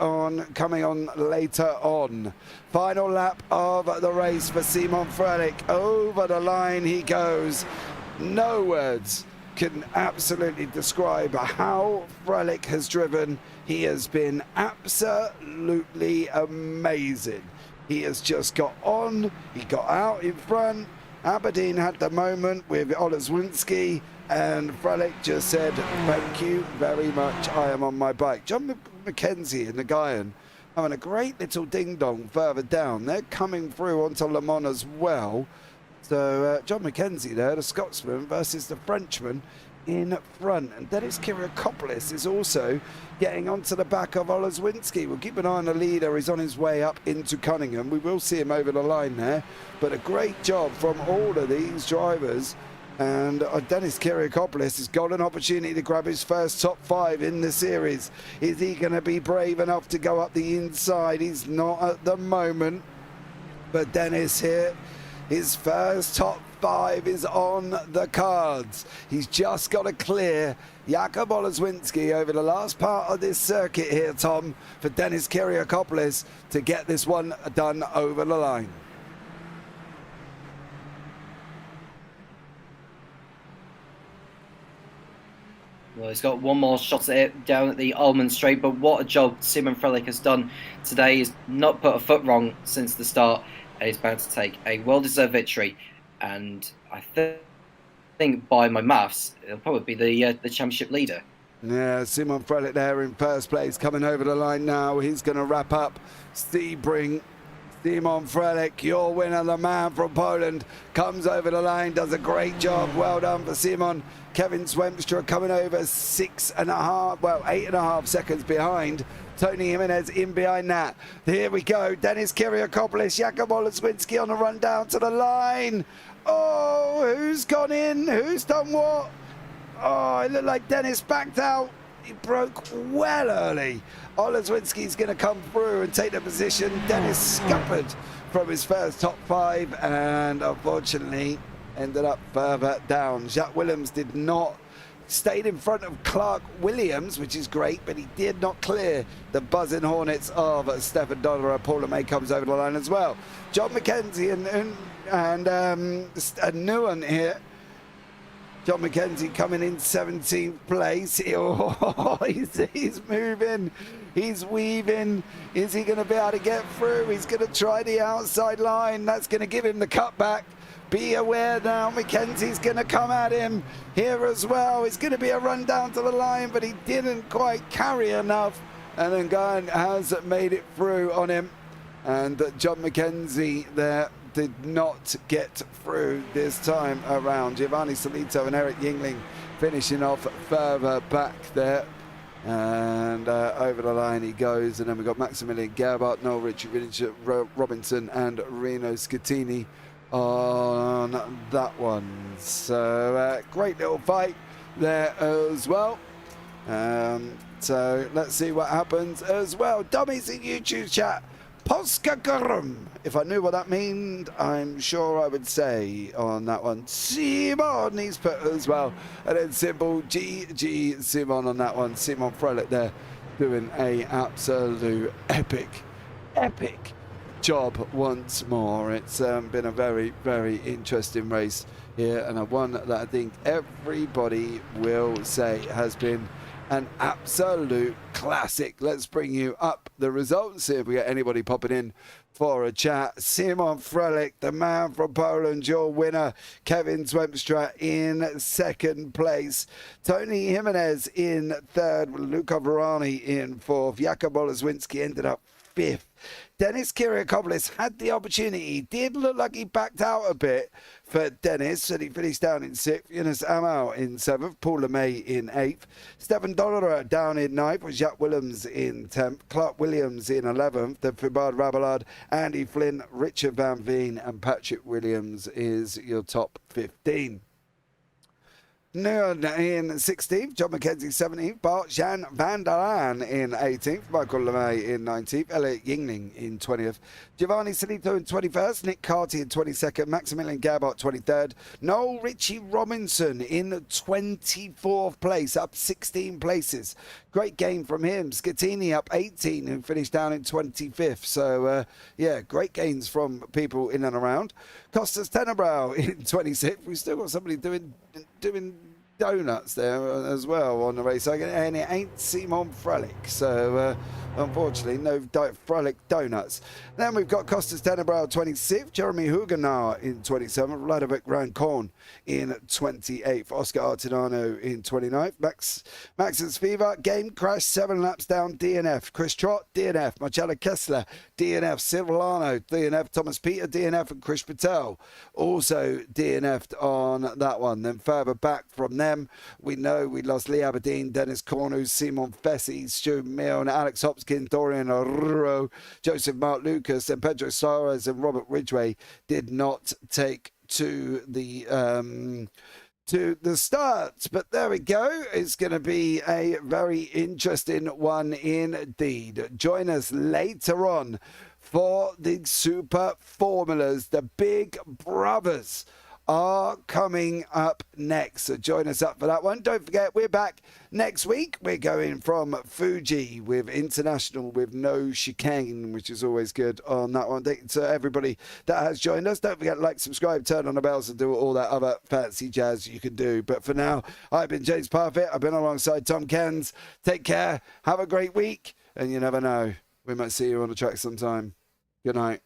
coming on later on. Final lap of the race for Simon Frelick. Over the line he goes. No words can absolutely describe how Frelick has driven. He has been absolutely amazing. He has just got on, he got out in front. Aberdeen had the moment with Oleszewski, and Frelick just said, thank you very much, I am on my bike. John McKenzie and the Guyan having a great little ding-dong further down. They're coming through onto Le Mans as well. So John McKenzie there, the Scotsman versus the Frenchman in front. And Dennis Kiriakopoulos is also getting onto the back of Oleszewski. We'll keep an eye on the leader. He's on his way up into Cunningham. We will see him over the line there. But a great job from all of these drivers. And Dennis Kiriakopoulos has got an opportunity to grab his first top 5 in the series. Is he going to be brave enough to go up the inside? He's not at the moment. But Dennis here, his first top 5 is on the cards. He's just got to clear Jakub Oleszewski over the last part of this circuit here, Tom, for Dennis Kiriakopoulos to get this one done over the line. Well, he's got one more shot at it down at the Almond Straight, but what a job Simon Frelick has done today. He's not put a foot wrong since the start, and he's about to take a well-deserved victory. And I think by my maths, he'll probably be the championship leader. Yeah, Simon Frelick there in first place, coming over the line now. He's going to wrap up Sebring Simon Frelich, your winner, the man from Poland, comes over the line, does a great job. Well done for Simon. Kevin Swemstra coming over 8.5 seconds behind. Tony Jimenez in behind that. Here we go. Dennis Kiriakopoulos, Jakub Oleswinski on the run down to the line. Oh, who's gone in? Who's done what? Oh, it looked like Dennis backed out. He broke well early. Oleswinski's going to come through and take the position. Dennis scuppered from his first top 5 and unfortunately ended up further down. Jacques Williams did not, stayed in front of Clark Williams, which is great, but he did not clear the buzzing hornets of Stefan Dollerer. Paula May comes over the line as well. John McKenzie and Nguyen here. John McKenzie coming in 17th place. Oh, he's moving. He's weaving. Is he going to be able to get through? He's going to try the outside line. That's going to give him the cutback. Be aware now, McKenzie's going to come at him here as well. It's going to be a run down to the line, but he didn't quite carry enough. And then Guyan has made it through on him. And John McKenzie there did not get through this time around. Giovanni Solito and Eric Yingling finishing off further back there. And over the line he goes. And then we've got Maximilian Gerbart, Noel Richie Robinson and Reno Scattini on that one. So great little fight there as well. So let's see what happens as well. Dummies in YouTube chat. Poskakarum. If I knew what that meant, I'm sure I would say on that one. Simon he's put as well. And then symbol GG Simon on that one. Simon Frelich there doing a absolute epic job once more. It's been a very, very interesting race here, and a one that I think everybody will say has been an absolute classic. Let's bring you up the results, see if we get anybody popping in for a chat. Simon Frelich, the man from Poland, your winner. Kevin Swemstra in second place. Tony Jimenez in third. Luca Varani in fourth. Jakub Oleswinski ended up fifth. Dennis Kiriakopoulos had the opportunity. Did look like he backed out a bit for Dennis, and he finished down in sixth. Yunus Amal in seventh. Paul LeMay in eighth. Stefan Dollerer down in ninth, with Jacques Williams in 10th. Clark Williams in 11th. Then Fibard Rabelard, Andy Flynn, Richard Van Veen, and Patrick Williams is your top 15. Nguyen in 16th, John McKenzie 17th, Bart Jan van der Laan in 18th, Michael LeMay in 19th, Elliot Yingling in 20th, Giovanni Solito in 21st, Nick Carty in 22nd, Maximilian Gerbart 23rd, Noel Richie Robinson in 24th place, up 16 places. Great game from him. Scattini up 18 and finished down in 25th. So, yeah, great gains from people in and around. Costas Tenebrow in 26th. We've still got somebody doing donuts there as well on the race, and it ain't Simon Frelich, so unfortunately no Frelich donuts. Then we've got Costas Tenebrow 26th, Jeremy Hugenauer in 27th, Vladimir Rancon in 28th, Oscar Artinano in 29th, Max's Fever, Game Crash 7 laps down, DNF, Chris Trott, DNF, Marcella Kessler, DNF, Silvano, DNF, Thomas Peter, DNF, and Chris Patel also DNF'd on that one. Then further back from them, we know we lost Lee Aberdeen, Dennis Cornu, Simon Fessy, Stu Milne, Alex Hopkins, Dorian Aruro, Joseph Mark Lucas, and Pedro Suarez and Robert Ridgway did not take to the start. But there we go. It's going to be a very interesting one indeed. Join us later on for the Super Formulas. The big brothers are coming up next, so join us up for that one. Don't forget, we're back next week. We're going from Fuji with International with no chicane, which is always good on that one. So everybody that has joined us, don't forget to like, subscribe, turn on the bells, and do all that other fancy jazz you can do. But for now, I've been James Parfitt. I've been alongside Tom Cairns. Take care, have a great week, and you never know, we might see you on the track sometime. Good night.